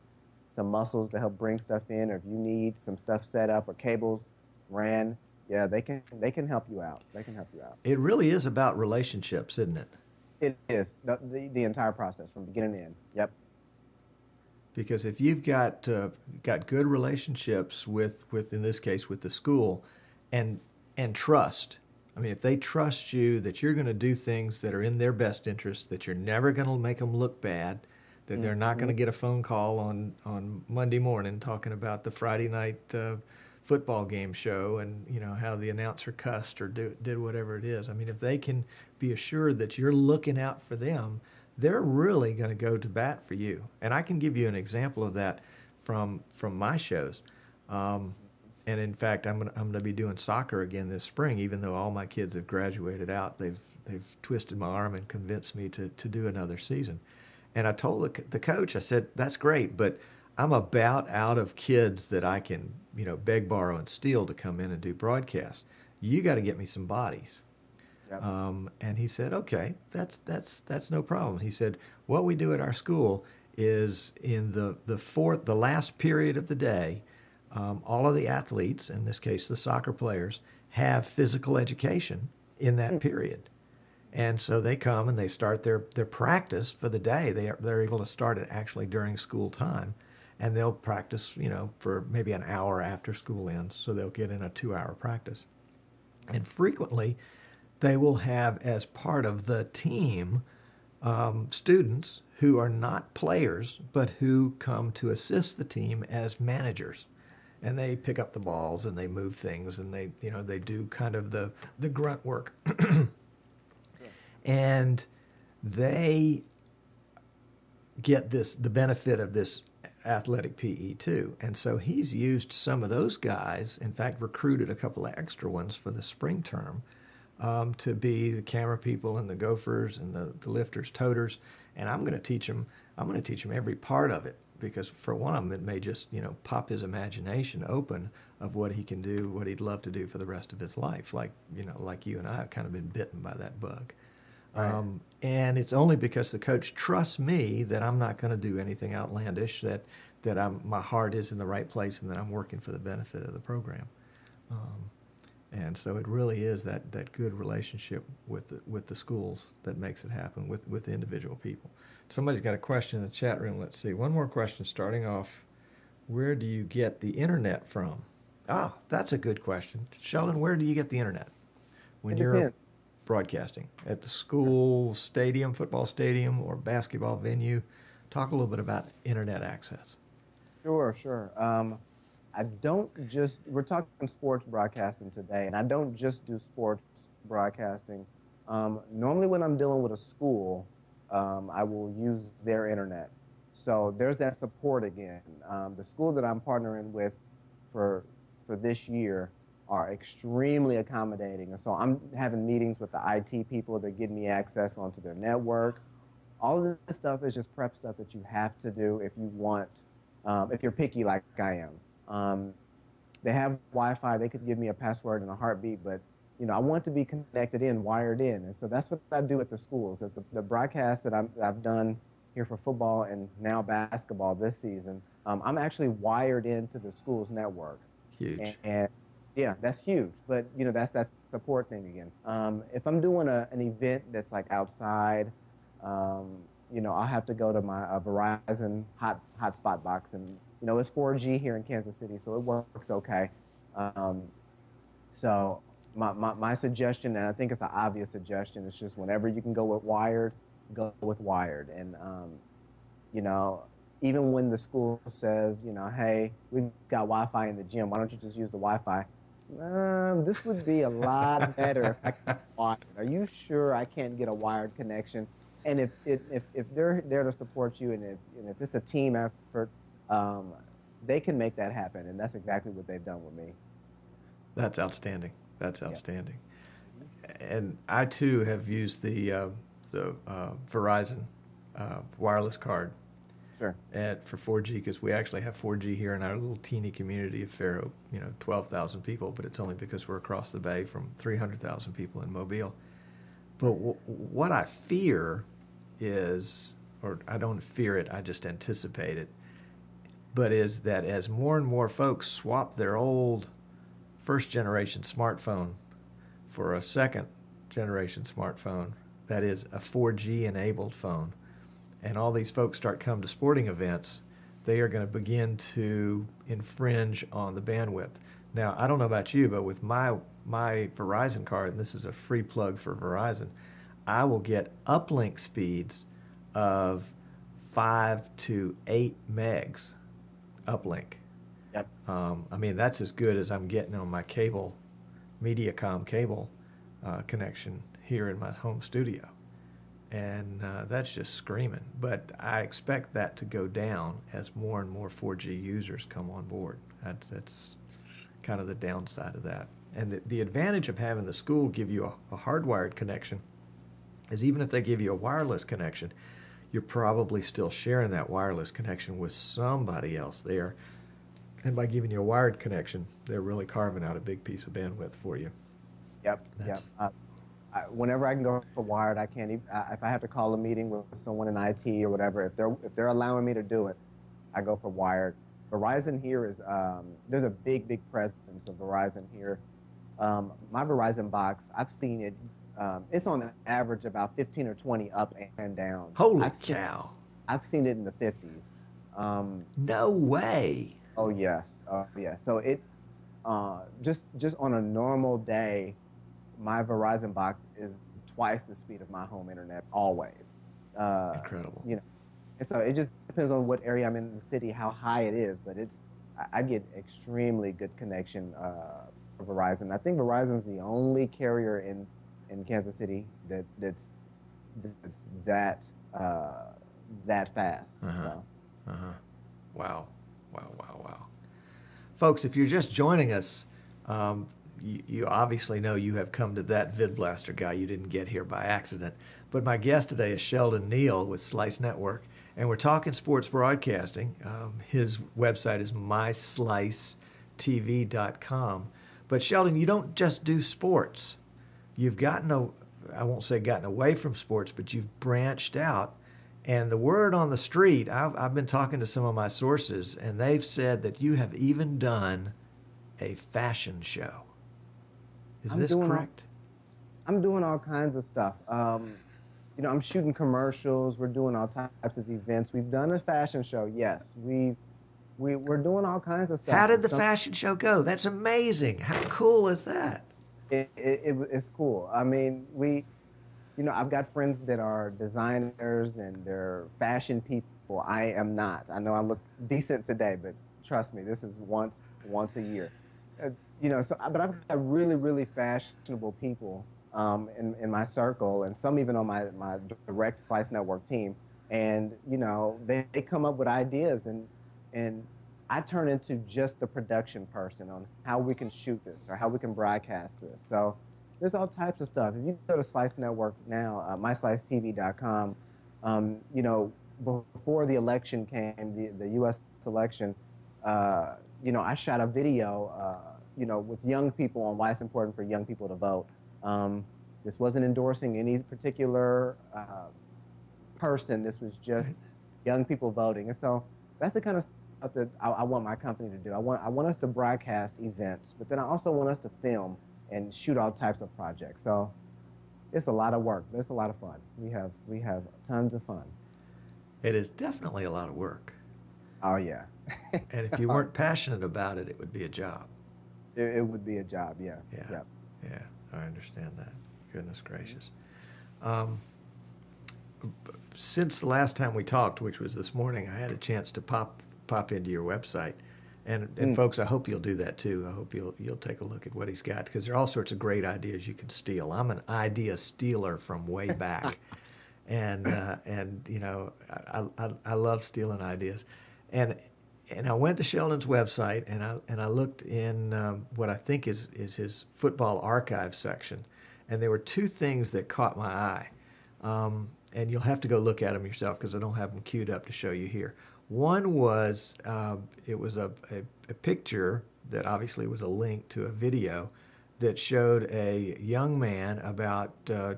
Speaker 2: muscles to help bring stuff in, or if you need some stuff set up or cables ran, yeah, they can help you out. They can help you out.
Speaker 1: It really is about relationships, isn't it?
Speaker 2: It is the entire process from beginning to end. Yep.
Speaker 1: Because if you've got good relationships with in this case with the school, and trust. I mean, if they trust you that you're going to do things that are in their best interest, that you're never going to make them look bad, that they're not going to get a phone call on Monday morning talking about the Friday night football game show and how the announcer cussed or did whatever it is. I mean, if they can be assured that you're looking out for them, they're really going to go to bat for you. And I can give you an example of that from my shows. And in fact, I'm gonna be doing soccer again this spring, even though all my kids have graduated out. They've twisted my arm and convinced me to do another season. And I told the coach, I said, that's great, but I'm about out of kids that I can beg, borrow, and steal to come in and do broadcasts. You got to get me some bodies.
Speaker 2: Yep.
Speaker 1: And he said, okay, that's no problem. He said, what we do at our school is in the last period of the day. All of the athletes, in this case the soccer players, have physical education in that period. And so they come and they start their practice for the day. They're able to start it actually during school time. And they'll practice, for maybe an hour after school ends. So they'll get in a 2-hour practice. And frequently they will have as part of the team students who are not players, but who come to assist the team as managers. And they pick up the balls and they move things and they do kind of the grunt work. And they get the benefit of this athletic PE too. And so he's used some of those guys, in fact, recruited a couple of extra ones for the spring term to be the camera people and the gophers and the lifters, toters. And I'm going to teach them every part of it. Because for one of them, it may just, pop his imagination open of what he can do, what he'd love to do for the rest of his life. Like you and I have kind of been bitten by that bug. Right. And it's only because the coach trusts me that I'm not going to do anything outlandish, that my heart is in the right place and that I'm working for the benefit of the program. And so it really is that good relationship with the schools that makes it happen with the individual people. Somebody's got a question in the chat room. Let's see. One more question starting off. Where do you get the internet from? Ah, that's a good question. Sheldon, where do you get the internet when you're broadcasting? At the school stadium, football stadium, or basketball venue? Talk a little bit about internet access.
Speaker 2: Sure. We're talking sports broadcasting today, and I don't just do sports broadcasting. Normally when I'm dealing with a school, I will use their internet. So there's that support again. The school that I'm partnering with for this year are extremely accommodating. And so I'm having meetings with the IT people that give me access onto their network. All of this stuff is just prep stuff that you have to do if you want, if you're picky like I am. They have Wi-Fi. They could give me a password in a heartbeat, but I want to be connected in, wired in, and so that's what I do at the schools. The broadcast that I've done here for football and now basketball this season, I'm actually wired into the school's network.
Speaker 1: Huge.
Speaker 2: And yeah, that's huge. But that's that support thing again. If I'm doing an event that's like outside, I'll have to go to my Verizon hotspot box, and it's 4G here in Kansas City, so it works okay. So my suggestion, and I think it's an obvious suggestion, is just whenever you can go with wired, go with wired. And even when the school says, hey, we've got Wi-Fi in the gym, why don't you just use the Wi-Fi? This would be a lot better if I could wired. Are you sure I can't get a wired connection? And if they're there to support you, and if it's a team effort, they can make that happen, and that's exactly what they've done with me.
Speaker 1: That's outstanding. That's outstanding. Yeah. And I too have used the Verizon wireless card.
Speaker 2: Sure.
Speaker 1: For 4G, because we actually have 4G here in our little teeny community of Fairhope, 12,000 people, but it's only because we're across the bay from 300,000 people in Mobile. But what I fear is, or I don't fear it, I just anticipate it, but is that as more and more folks swap their old first-generation smartphone for a second-generation smartphone that is a 4G-enabled phone, and all these folks start coming to sporting events, they are going to begin to infringe on the bandwidth. Now, I don't know about you, but with my Verizon card, and this is a free plug for Verizon, I will get uplink speeds of 5 to 8 megs uplink.
Speaker 2: Yep.
Speaker 1: I mean, that's as good as I'm getting on my cable, Mediacom cable connection here in my home studio. And that's just screaming. But I expect that to go down as more and more 4G users come on board. That's kind of the downside of that. And the advantage of having the school give you a hardwired connection is even if they give you a wireless connection, you're probably still sharing that wireless connection with somebody else there. And by giving you a wired connection, they're really carving out a big piece of bandwidth for you.
Speaker 2: Yep. Whenever I can go for wired, I can't even, if I have to call a meeting with someone in IT or whatever, if they're allowing me to do it, I go for wired. Verizon here is, there's a big presence of Verizon here. My Verizon box, I've seen it, it's on average about 15 or 20 up and down.
Speaker 1: Holy cow.
Speaker 2: I've seen it in the 50s.
Speaker 1: No way.
Speaker 2: Oh, yes. So it, just on a normal day, my Verizon box is twice the speed of my home internet, always.
Speaker 1: Incredible.
Speaker 2: And so it just depends on what area I'm in the city, how high it is, but I get extremely good connection for Verizon. I think Verizon's the only carrier in Kansas City that's that fast. So.
Speaker 1: Wow. Folks, if you're just joining us, you obviously know you have come to that VidBlaster Guy. You didn't get here by accident. But my guest today is Sheldon Neal with Slice Network, and we're talking sports broadcasting. His website is myslicetv.com. But Sheldon, you don't just do sports. You've gotten, I won't say gotten away from sports, but you've branched out. And the word on the street, I've been talking to some of my sources, and they've said that you have even done a fashion show. Is this correct?
Speaker 2: I'm doing all kinds of stuff. I'm shooting commercials. We're doing all types of events. We've done a fashion show. Yes, we're doing all kinds of stuff.
Speaker 1: How did the fashion show go? That's amazing. How cool is that?
Speaker 2: It's cool. I mean, I've got friends that are designers and they're fashion people. I am not. I know I look decent today, but trust me, this is once a year. But I've got really fashionable people in my circle, and some even on my direct Slice Network team. and they come up with ideas, and I turn into just the production person on how we can shoot this or how we can broadcast this. So there's all types of stuff. If you go to Slice Network now, myslicetv.com, before the election came, the U.S. election, I shot a video, with young people on why it's important for young people to vote. This wasn't endorsing any particular person. This was just young people voting. And so that's the kind of stuff that I want my company to do. I want us to broadcast events, but then I also want us to film and shoot all types of projects. So it's a lot of work. But it's a lot of fun. We have tons of fun.
Speaker 1: It is definitely a lot of work.
Speaker 2: Oh yeah.
Speaker 1: And if you weren't passionate about it, it would be a job.
Speaker 2: It would be a job. Yeah.
Speaker 1: Yeah.
Speaker 2: Yep.
Speaker 1: Yeah. I understand that. Goodness gracious. Since the last time we talked, which was this morning, I had a chance to pop into your website. And folks, I hope you'll do that too. I hope you'll take a look at what he's got, because there are all sorts of great ideas you can steal. I'm an idea stealer from way back, and I love stealing ideas, and I went to Sheldon's website and I looked in what I think is his football archive section, and there were two things that caught my eye, and you'll have to go look at them yourself because I don't have them queued up to show you here. One was, it was a picture that obviously was a link to a video that showed a young man about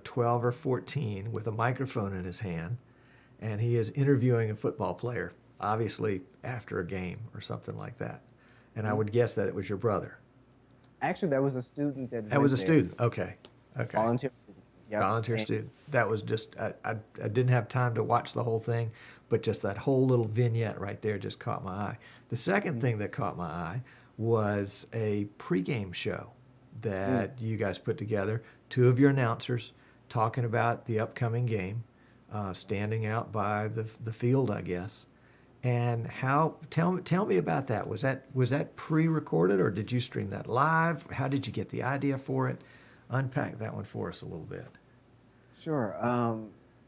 Speaker 1: 12 or 14 with a microphone in his hand, and he is interviewing a football player, obviously after a game or something like that. And I would guess that it was your brother.
Speaker 2: Actually, that was a student
Speaker 1: that was a student. Okay.
Speaker 2: Volunteer student. Yep.
Speaker 1: Volunteer student. That was just, I didn't have time to watch the whole thing, but just that whole little vignette right there just caught my eye. The second thing that caught my eye was a pregame show that you guys put together. Two of your announcers talking about the upcoming game, standing out by the field, I guess. And tell me about that. Was that pre-recorded, or did you stream that live? How did you get the idea for it? Unpack that one for us a little bit.
Speaker 2: Sure.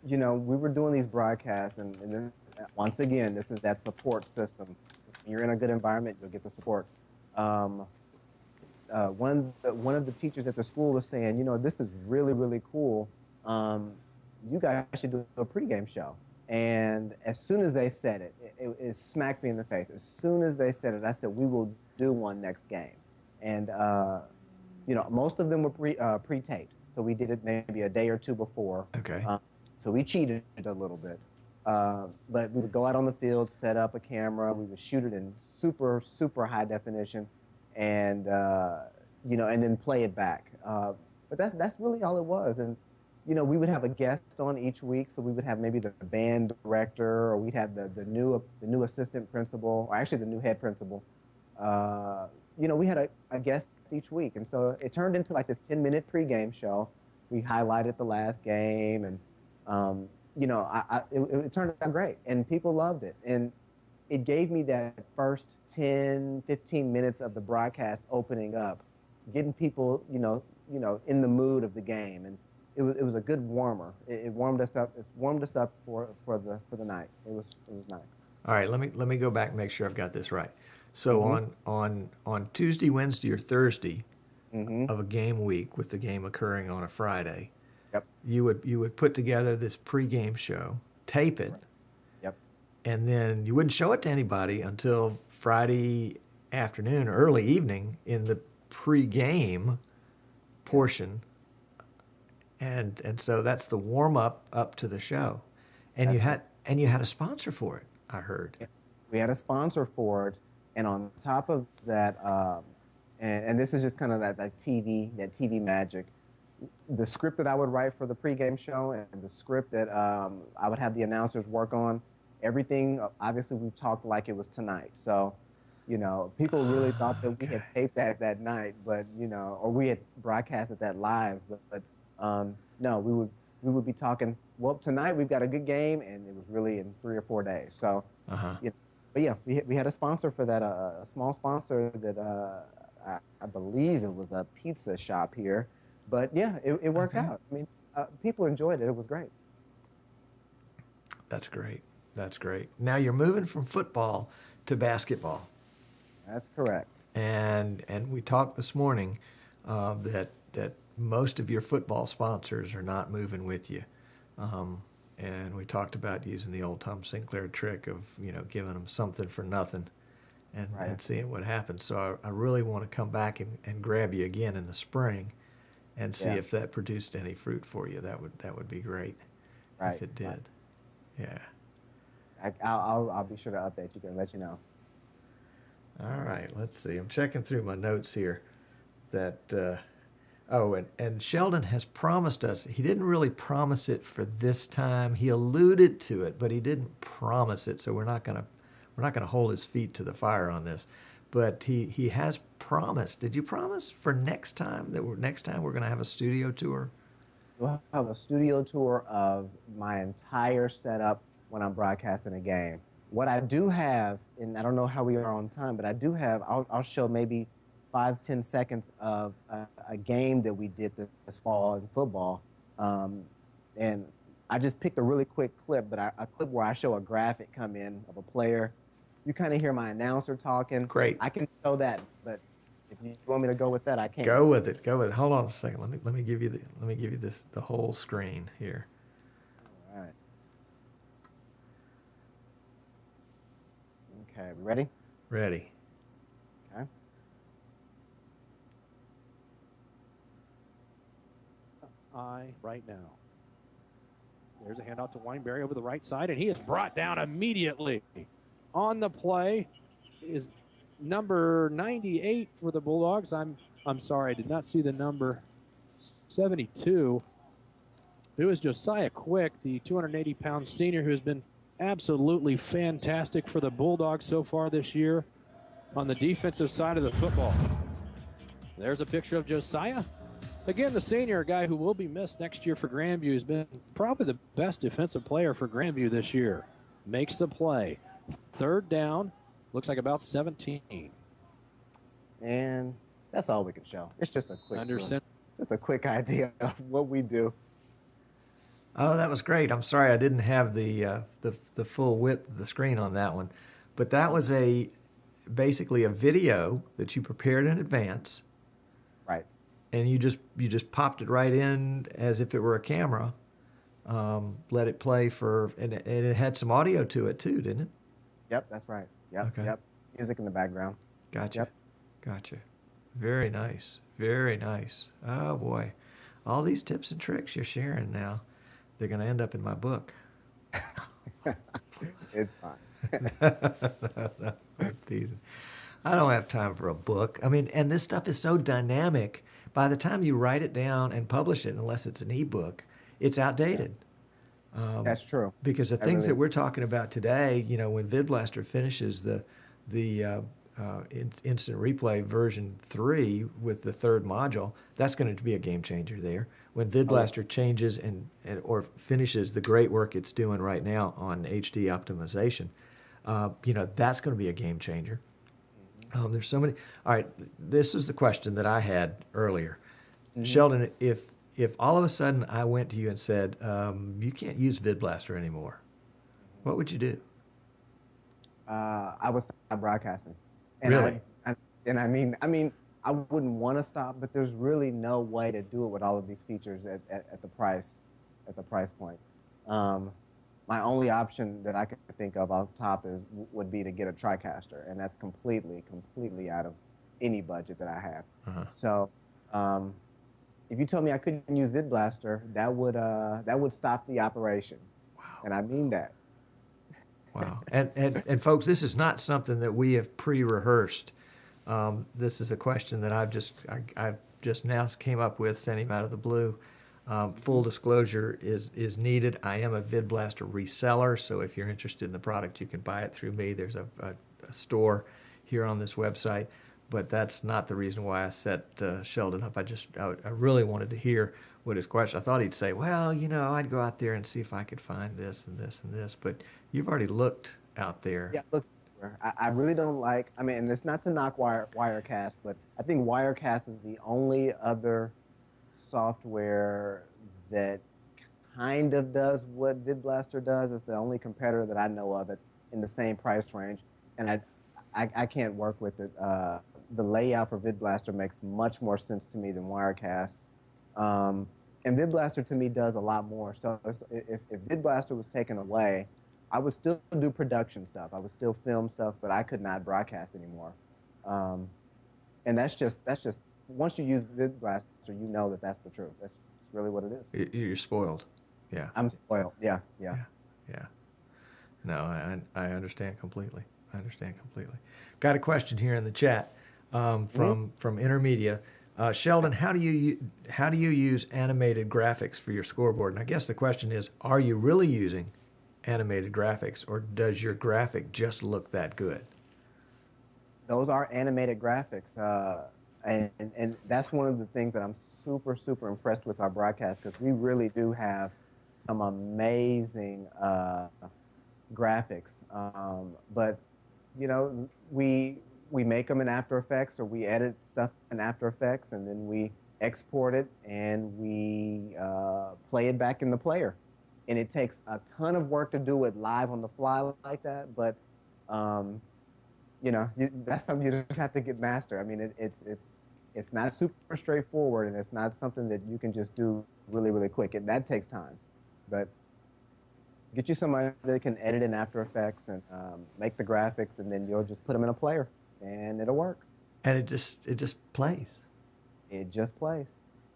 Speaker 2: We were doing these broadcasts, and then, once again, this is that support system. When you're in a good environment, you'll get the support. One of the teachers at the school was saying, this is really, really cool. You guys should do a pregame show. And as soon as they said it, it smacked me in the face. As soon as they said it, I said, we will do one next game. And, most of them were pre-taped. So we did it maybe a day or two before.
Speaker 1: Okay.
Speaker 2: So we cheated a little bit. But we would go out on the field, set up a camera. We would shoot it in super, super high definition, and and then play it back. But that's really all it was. And we would have a guest on each week. So we would have maybe the band director, or we'd have the new assistant principal, or actually the new head principal. We had a guest each week, and so it turned into like this 10-minute pregame show. We highlighted the last game, and it turned out great, and people loved it. And it gave me that first 10, 15 minutes of the broadcast opening up, getting people, in the mood of the game, and it was a good warmer. It warmed us up. It's warmed us up for the night. It was nice.
Speaker 1: All right, let me go back and make sure I've got this right. So on Tuesday, Wednesday, or Thursday of a game week, with the game occurring on a Friday,
Speaker 2: yep,
Speaker 1: you would put together this pregame show, tape it,
Speaker 2: right. Yep,
Speaker 1: and then you wouldn't show it to anybody until Friday afternoon or early evening in the pregame portion, and so that's the warm up to the show, and you had a sponsor for it, I heard.
Speaker 2: We had a sponsor for it. And on top of that, and this is just kind of that TV magic, the script that I would write for the pregame show and the script that I would have the announcers work on, everything, obviously we talked like it was tonight. So, people really thought that we had taped that night, but, or we had broadcasted that live, but no, we would be talking, well, tonight we've got a good game, and it was really in 3 or 4 days. So, but yeah, we had a sponsor for that, a small sponsor that I believe it was a pizza shop here. But yeah, it worked out. I mean, people enjoyed it. It was great.
Speaker 1: That's great. That's great. Now you're moving from football to basketball.
Speaker 2: That's correct.
Speaker 1: And we talked this morning that most of your football sponsors are not moving with you. And we talked about using the old Tom Sinclair trick of, giving them something for nothing and seeing what happens. So I really want to come back and grab you again in the spring and see if that produced any fruit for you. That would be great if it did. Yeah.
Speaker 2: I'll be sure to update you and let you know.
Speaker 1: All right, let's see. I'm checking through my notes here that, and Sheldon has promised us, he didn't really promise it for this time. He alluded to it, but he didn't promise it, so we're not gonna hold his feet to the fire on this. But he has promised. Did you promise for next time we're gonna have a studio tour?
Speaker 2: We'll have a studio tour of my entire setup when I'm broadcasting a game. What I do have, and I don't know how we are on time, but I do have, I'll show maybe 5-10 seconds of a game that we did this fall in football. And I just picked a really quick clip, but a clip where I show a graphic come in of a player. You kind of hear my announcer talking.
Speaker 1: Great.
Speaker 2: I can show that, but if you want me to go with that, I can.
Speaker 1: Go with it. Hold on a second. Let me give you the whole screen here.
Speaker 2: All right. Okay, we ready?
Speaker 1: Ready.
Speaker 2: Okay.
Speaker 3: Right now. There's a handout to Weinberry over the right side, and he is brought down immediately. On the play is number 98 for the Bulldogs. I'm sorry, I did not see the number 72. It was Josiah Quick, the 280-pound senior who has been absolutely fantastic for the Bulldogs so far this year on the defensive side of the football. There's a picture of Josiah. Again, the senior, a guy who will be missed next year for Grandview, has been probably the best defensive player for Grandview this year. Makes the play. Third down, looks like about 17.
Speaker 2: And that's all we can show. It's just a quick
Speaker 3: Just
Speaker 2: a quick idea of what we do.
Speaker 1: Oh, that was great. I'm sorry I didn't have the full width of the screen on that one, but that was basically a video that you prepared in advance.
Speaker 2: Right.
Speaker 1: And you just popped it right in as if it were a camera. Let it play and it had some audio to it too, didn't it?
Speaker 2: Yep, that's right. Yep.
Speaker 1: Okay.
Speaker 2: Yep. Music in the background.
Speaker 1: Gotcha.
Speaker 2: Yep.
Speaker 1: Gotcha. Very nice. Very nice. Oh boy, all these tips and tricks you're sharing now, they're going to end up in my book.
Speaker 2: It's fine.
Speaker 1: I'm teasing. I don't have time for a book. I mean, and this stuff is so dynamic. By the time you write it down and publish it, unless it's an ebook, it's outdated.
Speaker 2: That's true.
Speaker 1: Because the things that we're talking about today, when VidBlaster finishes the instant replay version 3 with the third module, that's going to be a game changer there. When VidBlaster changes or finishes the great work it's doing right now on HD optimization, that's going to be a game changer. There's so many. All right, this is the question that I had earlier. Mm-hmm. Sheldon, if all of a sudden I went to you and said, you can't use VidBlaster anymore, what would you do?
Speaker 2: I would stop broadcasting. And
Speaker 1: really?
Speaker 2: I mean, I wouldn't want to stop, but there's really no way to do it with all of these features at the price point. My only option that I could think of off top would be to get a TriCaster, and that's completely out of any budget that I have.
Speaker 1: Uh-huh.
Speaker 2: So, if you told me I couldn't use VidBlaster, that would stop the operation.
Speaker 1: Wow. And
Speaker 2: I mean that.
Speaker 1: Wow. And folks, this is not something that we have pre-rehearsed. This is a question that I've just now came up with, sent him out of the blue. Full disclosure is needed. I am a VidBlaster reseller, so if you're interested in the product, you can buy it through me. There's a store here on this website, but that's not the reason why I set Sheldon up. I really wanted to hear what his question. I thought he'd say, well, I'd go out there and see if I could find this and this and this, but you've already looked out there.
Speaker 2: Yeah, look. I really don't like. I mean, and it's not to knock Wirecast, but I think Wirecast is the only other software that kind of does what VidBlaster does. It's the only competitor that I know of it in the same price range, and I can't work with it. The layout for VidBlaster makes much more sense to me than Wirecast. And VidBlaster to me does a lot more. So if VidBlaster was taken away, I would still do production stuff. I would still film stuff, but I could not broadcast anymore. And that's just once you use VidBlaster, you know that that's the truth. That's really what it is.
Speaker 1: You're spoiled. Yeah.
Speaker 2: I'm spoiled. Yeah.
Speaker 1: No, I understand completely. I understand completely. Got a question here in the chat from Intermedia. Sheldon, how do you use animated graphics for your scoreboard? And I guess the question is, are you really using animated graphics, or does your graphic just look that good?
Speaker 2: Those are animated graphics, and that's one of the things that I'm super impressed with our broadcast, because we really do have some amazing graphics. But you know, we make them in After Effects, or we edit stuff in After Effects, and then we export it and we play it back in the player. And it takes a ton of work to do it live on the fly like that, but you know, that's something you just have to get master. I mean, it's not super straightforward, and it's not something that you can just do really quick. That takes time, but get you somebody that can edit in After Effects and make the graphics, and then you'll just put them in a player, and it'll work.
Speaker 1: And it just plays.
Speaker 2: It just plays.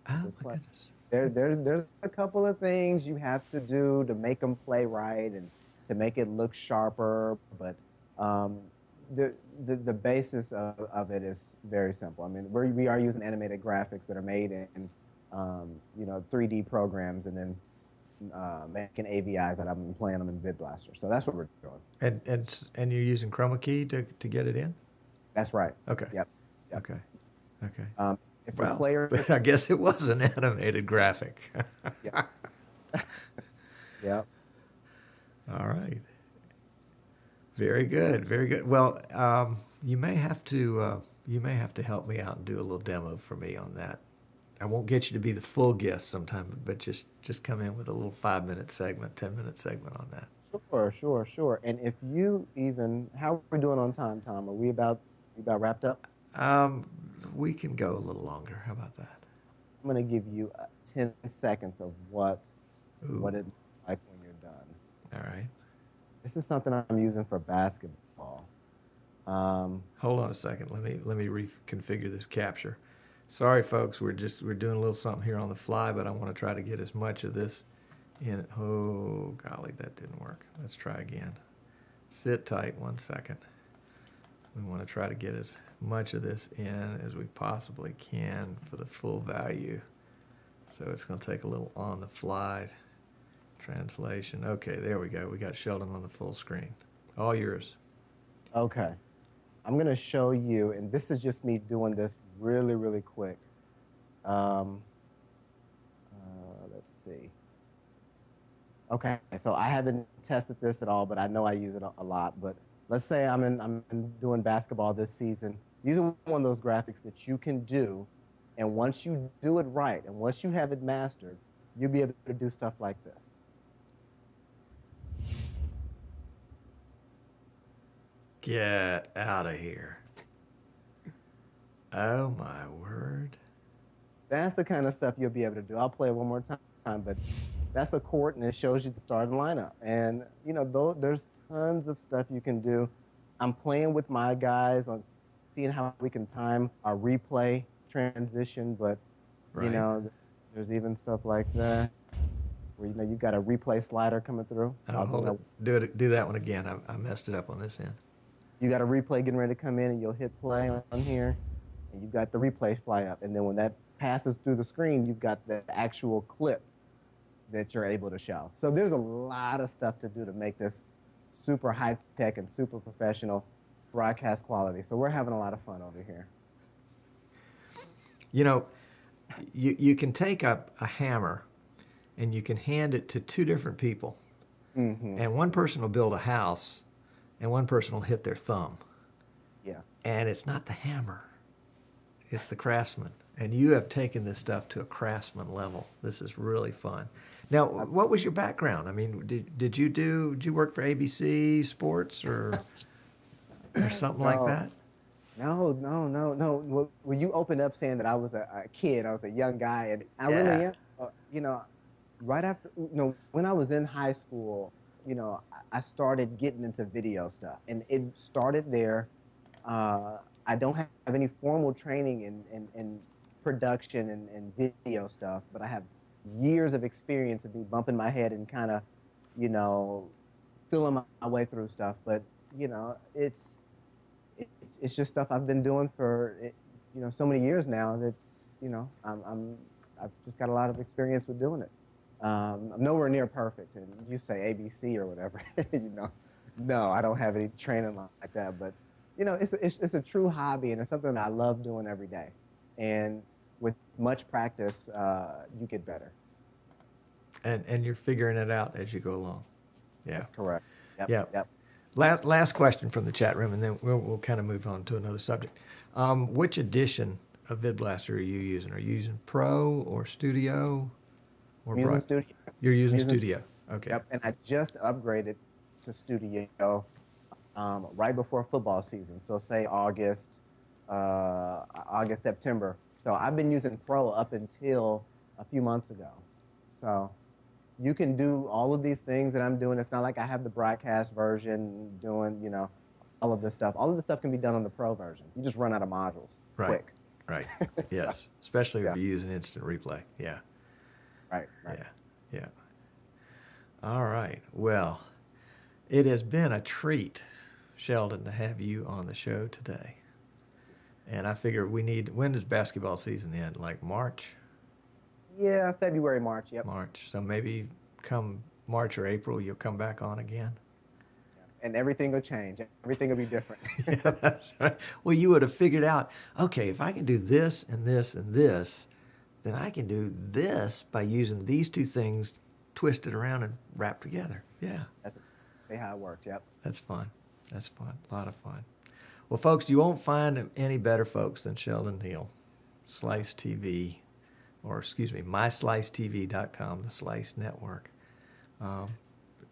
Speaker 1: Oh my goodness.
Speaker 2: There's a couple of things you have to do to make them play right and to make it look sharper, but the basis of it is very simple. I mean, we are using animated graphics that are made in you know, 3D programs, and then making AVIs that I've been playing them in VidBlaster. So that's what we're doing.
Speaker 1: And you're using chroma key to get it in?
Speaker 2: That's right.
Speaker 1: Okay.
Speaker 2: Yep.
Speaker 1: Okay.
Speaker 2: If the player,
Speaker 1: but I guess it was an animated graphic.
Speaker 2: Yeah. Yep.
Speaker 1: All right. Very good. Very good. Well, you may have to help me out and do a little demo for me on that. I won't get you to be the full guest sometime, but just come in with a little 5-minute segment, 10-minute segment on that.
Speaker 2: Sure. And if you even, how are we doing on time, Tom? Are we about wrapped up?
Speaker 1: We can go a little longer. How about that?
Speaker 2: I'm going to give you 10 seconds of what it looks like when you're done.
Speaker 1: All right.
Speaker 2: This is something I'm using for basketball.
Speaker 1: Hold on a second. Let me reconfigure this capture. Sorry, folks. We're doing a little something here on the fly, but I want to try to get as much of this in. Oh, golly, that didn't work. Let's try again. Sit tight 1 second. We want to try to get as much of this in as we possibly can for the full value. So it's going to take a little on-the-fly translation. Okay, there we go. We got Sheldon on the full screen. All yours.
Speaker 2: Okay. I'm going to show you, and this is just me doing this really quick. Let's see. Okay, so I haven't tested this at all, but I know I use it a lot. But let's say I'm doing basketball this season. These are one of those graphics that you can do, and once you do it right, and once you have it mastered, you'll be able to do stuff like this.
Speaker 1: Get out of here. Oh, my word.
Speaker 2: That's the kind of stuff you'll be able to do. I'll play it one more time, but that's a court, and it shows you the starting lineup. And, you know, there's tons of stuff you can do. I'm playing with my guys on seeing how we can time our replay transition, but, you know, there's even stuff like that where, you know, you've got a replay slider coming through.
Speaker 1: Oh, hold it. Do that one again. I messed it up on this end.
Speaker 2: You got a replay getting ready to come in, and you'll hit play on here, and you've got the replay fly up. And then when that passes through the screen, you've got the actual clip that you're able to show. So there's a lot of stuff to do to make this super high-tech and super professional broadcast quality. So we're having a lot of fun over here.
Speaker 1: You know, you can take a hammer and you can hand it to two different people.
Speaker 2: Mm-hmm.
Speaker 1: And one person will build a house and one person will hit their thumb.
Speaker 2: Yeah.
Speaker 1: And it's not the hammer. It's the craftsman. And you have taken this stuff to a craftsman level. This is really fun. Now, what was your background? I mean, did you work for ABC Sports or something like
Speaker 2: No,
Speaker 1: that?
Speaker 2: no. When you opened up saying that I was a kid, I was a young guy, and I really
Speaker 1: Yeah.
Speaker 2: am. You know, right after, when I was in high school, I started getting into video stuff, and it started there. I don't have any formal training in production and video stuff, but I have years of experience of me bumping my head and kind of, you know, feeling my way through stuff. But you know, it's just stuff I've been doing for so many years now. That's I've just got a lot of experience with doing it. I'm nowhere near perfect, and you say ABC or whatever, no, I don't have any training like that. But it's a true hobby, and it's something that I love doing every day. And with much practice, you get better.
Speaker 1: And you're figuring it out as you go along. Yeah.
Speaker 2: That's correct. Yep.
Speaker 1: Yeah.
Speaker 2: Yep.
Speaker 1: Last question from the chat room, and then we'll kind of move on to another subject. Which edition of VidBlaster are you using? Are you using Pro or Studio or
Speaker 2: I'm using Studio.
Speaker 1: You're using Studio. Okay.
Speaker 2: Yep. And I just upgraded to Studio right before football season. So say August, September. So I've been using Pro up until a few months ago. So you can do all of these things that I'm doing. It's not like I have the broadcast version doing, all of this stuff. All of this stuff can be done on the Pro version. You just run out of modules quick.
Speaker 1: Right. Yes. Especially
Speaker 2: Yeah.
Speaker 1: if you're using instant replay. Yeah.
Speaker 2: Right.
Speaker 1: Yeah. All right. Well, it has been a treat, Sheldon, to have you on the show today. And I figure when does basketball season end? Like March?
Speaker 2: Yeah, February, March. Yep.
Speaker 1: March. So maybe come March or April, you'll come back on again.
Speaker 2: And everything will change. Everything will be different.
Speaker 1: Yeah, that's right. Well, you would have figured out, okay, if I can do this and this and this, then I can do this by using these two things twisted around and wrapped together. Yeah.
Speaker 2: That's how it works. Yep.
Speaker 1: That's fun. That's fun. A lot of fun. Well, folks, you won't find any better folks than Sheldon Neal, Slice TV, or excuse me, myslicetv.com, the Slice Network.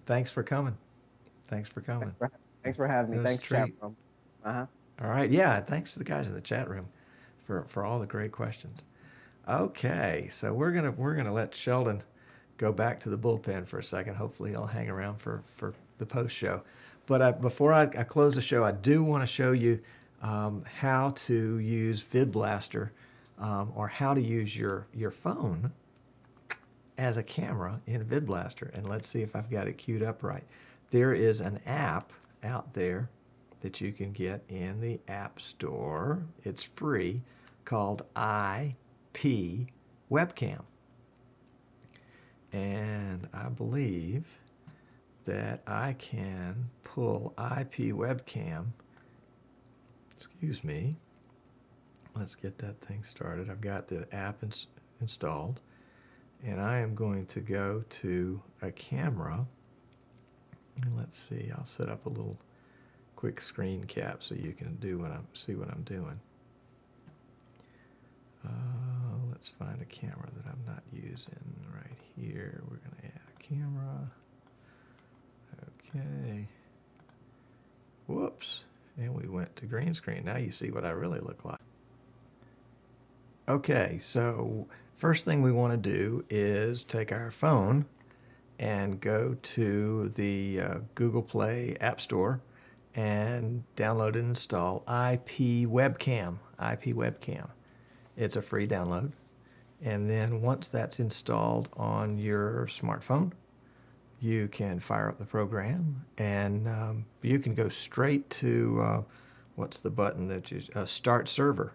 Speaker 1: Thanks for coming. Thanks for coming.
Speaker 2: Thanks for having me.
Speaker 1: It was a
Speaker 2: Thanks, chat
Speaker 1: treat.
Speaker 2: room. Uh-huh.
Speaker 1: All right. Yeah. Thanks to the guys in the chat room for all the great questions. Okay. So we're gonna let Sheldon go back to the bullpen for a second. Hopefully he'll hang around for the post show. But before I close the show, I do want to show you how to use VidBlaster or how to use your phone as a camera in VidBlaster. And let's see if I've got it queued up right. There is an app out there that you can get in the App Store. It's free, called IP Webcam. And I believe that I can pull IP Webcam. Excuse me. Let's get that thing started. I've got the app installed. And I am going to go to a camera. And let's see, I'll set up a little quick screen cap so you can see what I'm doing. Let's find a camera that I'm not using right here. We're going to add a camera. Okay. Whoops. And we went to green screen. Now you see what I really look like. Okay, so first thing we want to do is take our phone and go to the Google Play App Store and download and install IP Webcam. IP Webcam. It's a free download. And then once that's installed on your smartphone, you can fire up the program, and you can go straight to what's the button that you Start Server,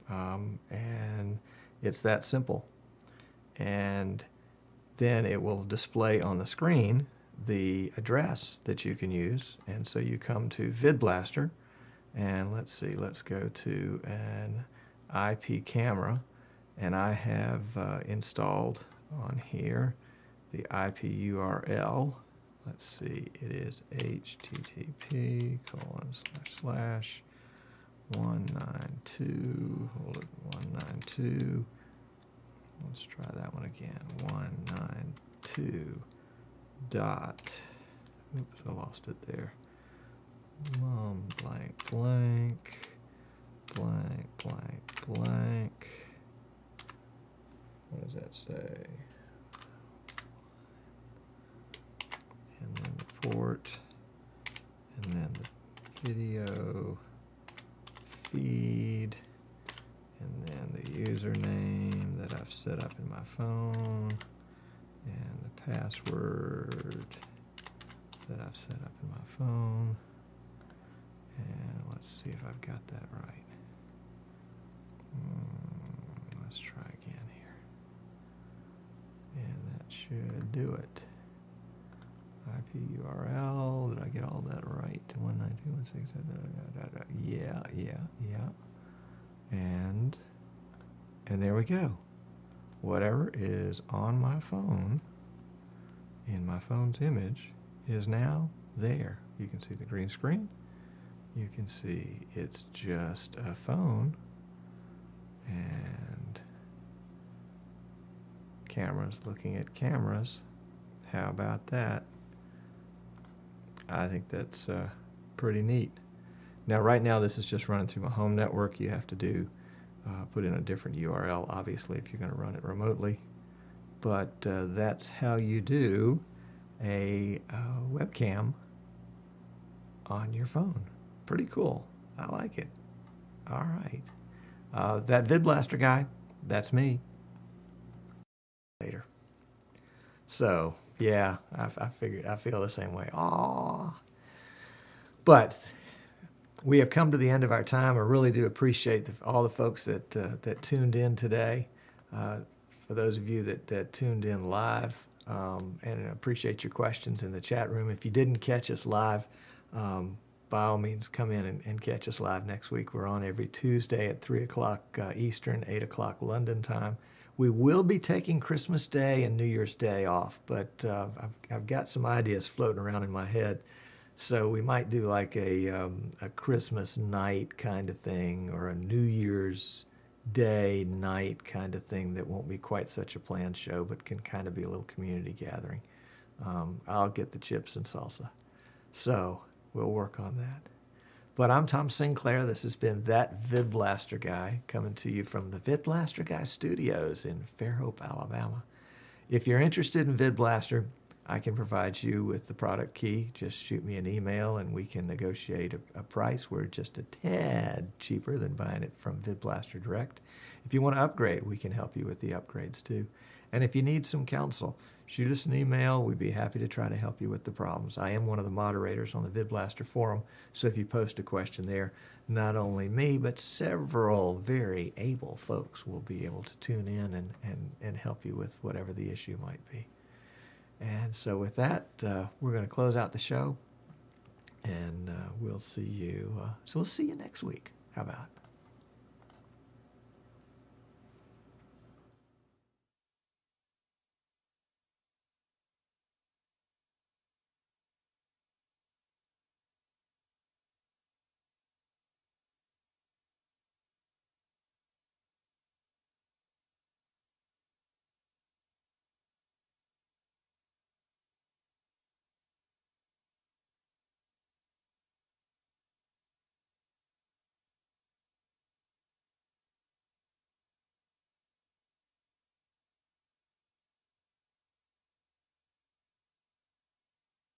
Speaker 1: and it's that simple. And then it will display on the screen the address that you can use. And so you come to VidBlaster, and let's see, let's go to an IP camera, and I have installed on here the IP URL. Let's see, it is http:// 192, hold it, 192. Let's try that one again. 192 dot, oops, I lost it there. Blank, blank, blank, blank, blank. What does that say? And then the port, and then the video feed, and then the username that I've set up in my phone, and the password that I've set up in my phone. And let's see if I've got that right. Let's try again here. And that should do it. IP URL, did I get all that right? 192.168. Yeah. And there we go. Whatever is on my phone, in my phone's image, is now there. You can see the green screen. You can see it's just a phone, and cameras looking at cameras. How about that? I think that's pretty neat. Now, right now, this is just running through my home network. You have to do put in a different URL, obviously, if you're going to run it remotely. But that's how you do a webcam on your phone. Pretty cool. I like it. All right. That VidBlaster guy, that's me. Later. So, yeah, I figured, I feel the same way. Aww. But we have come to the end of our time. I really do appreciate all the folks that tuned in today. For those of you that tuned in live, and I appreciate your questions in the chat room. If you didn't catch us live, by all means, come in and catch us live next week. We're on every Tuesday at 3 o'clock Eastern, 8 o'clock London time. We will be taking Christmas Day and New Year's Day off, but I've got some ideas floating around in my head. So we might do like a Christmas night kind of thing, or a New Year's Day night kind of thing that won't be quite such a planned show, but can kind of be a little community gathering. I'll get the chips and salsa. So we'll work on that. But I'm Tom Sinclair. This has been That VidBlaster Guy, coming to you from the VidBlaster Guy studios in Fairhope, Alabama. If you're interested in VidBlaster, I can provide you with the product key. Just shoot me an email and we can negotiate a price. We're just a tad cheaper than buying it from VidBlaster Direct. If you want to upgrade, we can help you with the upgrades too. And if you need some counsel, shoot us an email. We'd be happy to try to help you with the problems. I am one of the moderators on the VidBlaster forum, so if you post a question there, not only me, but several very able folks will be able to tune in and help you with whatever the issue might be. And so with that, we're going to close out the show, and we'll see you. So we'll see you next week. How about?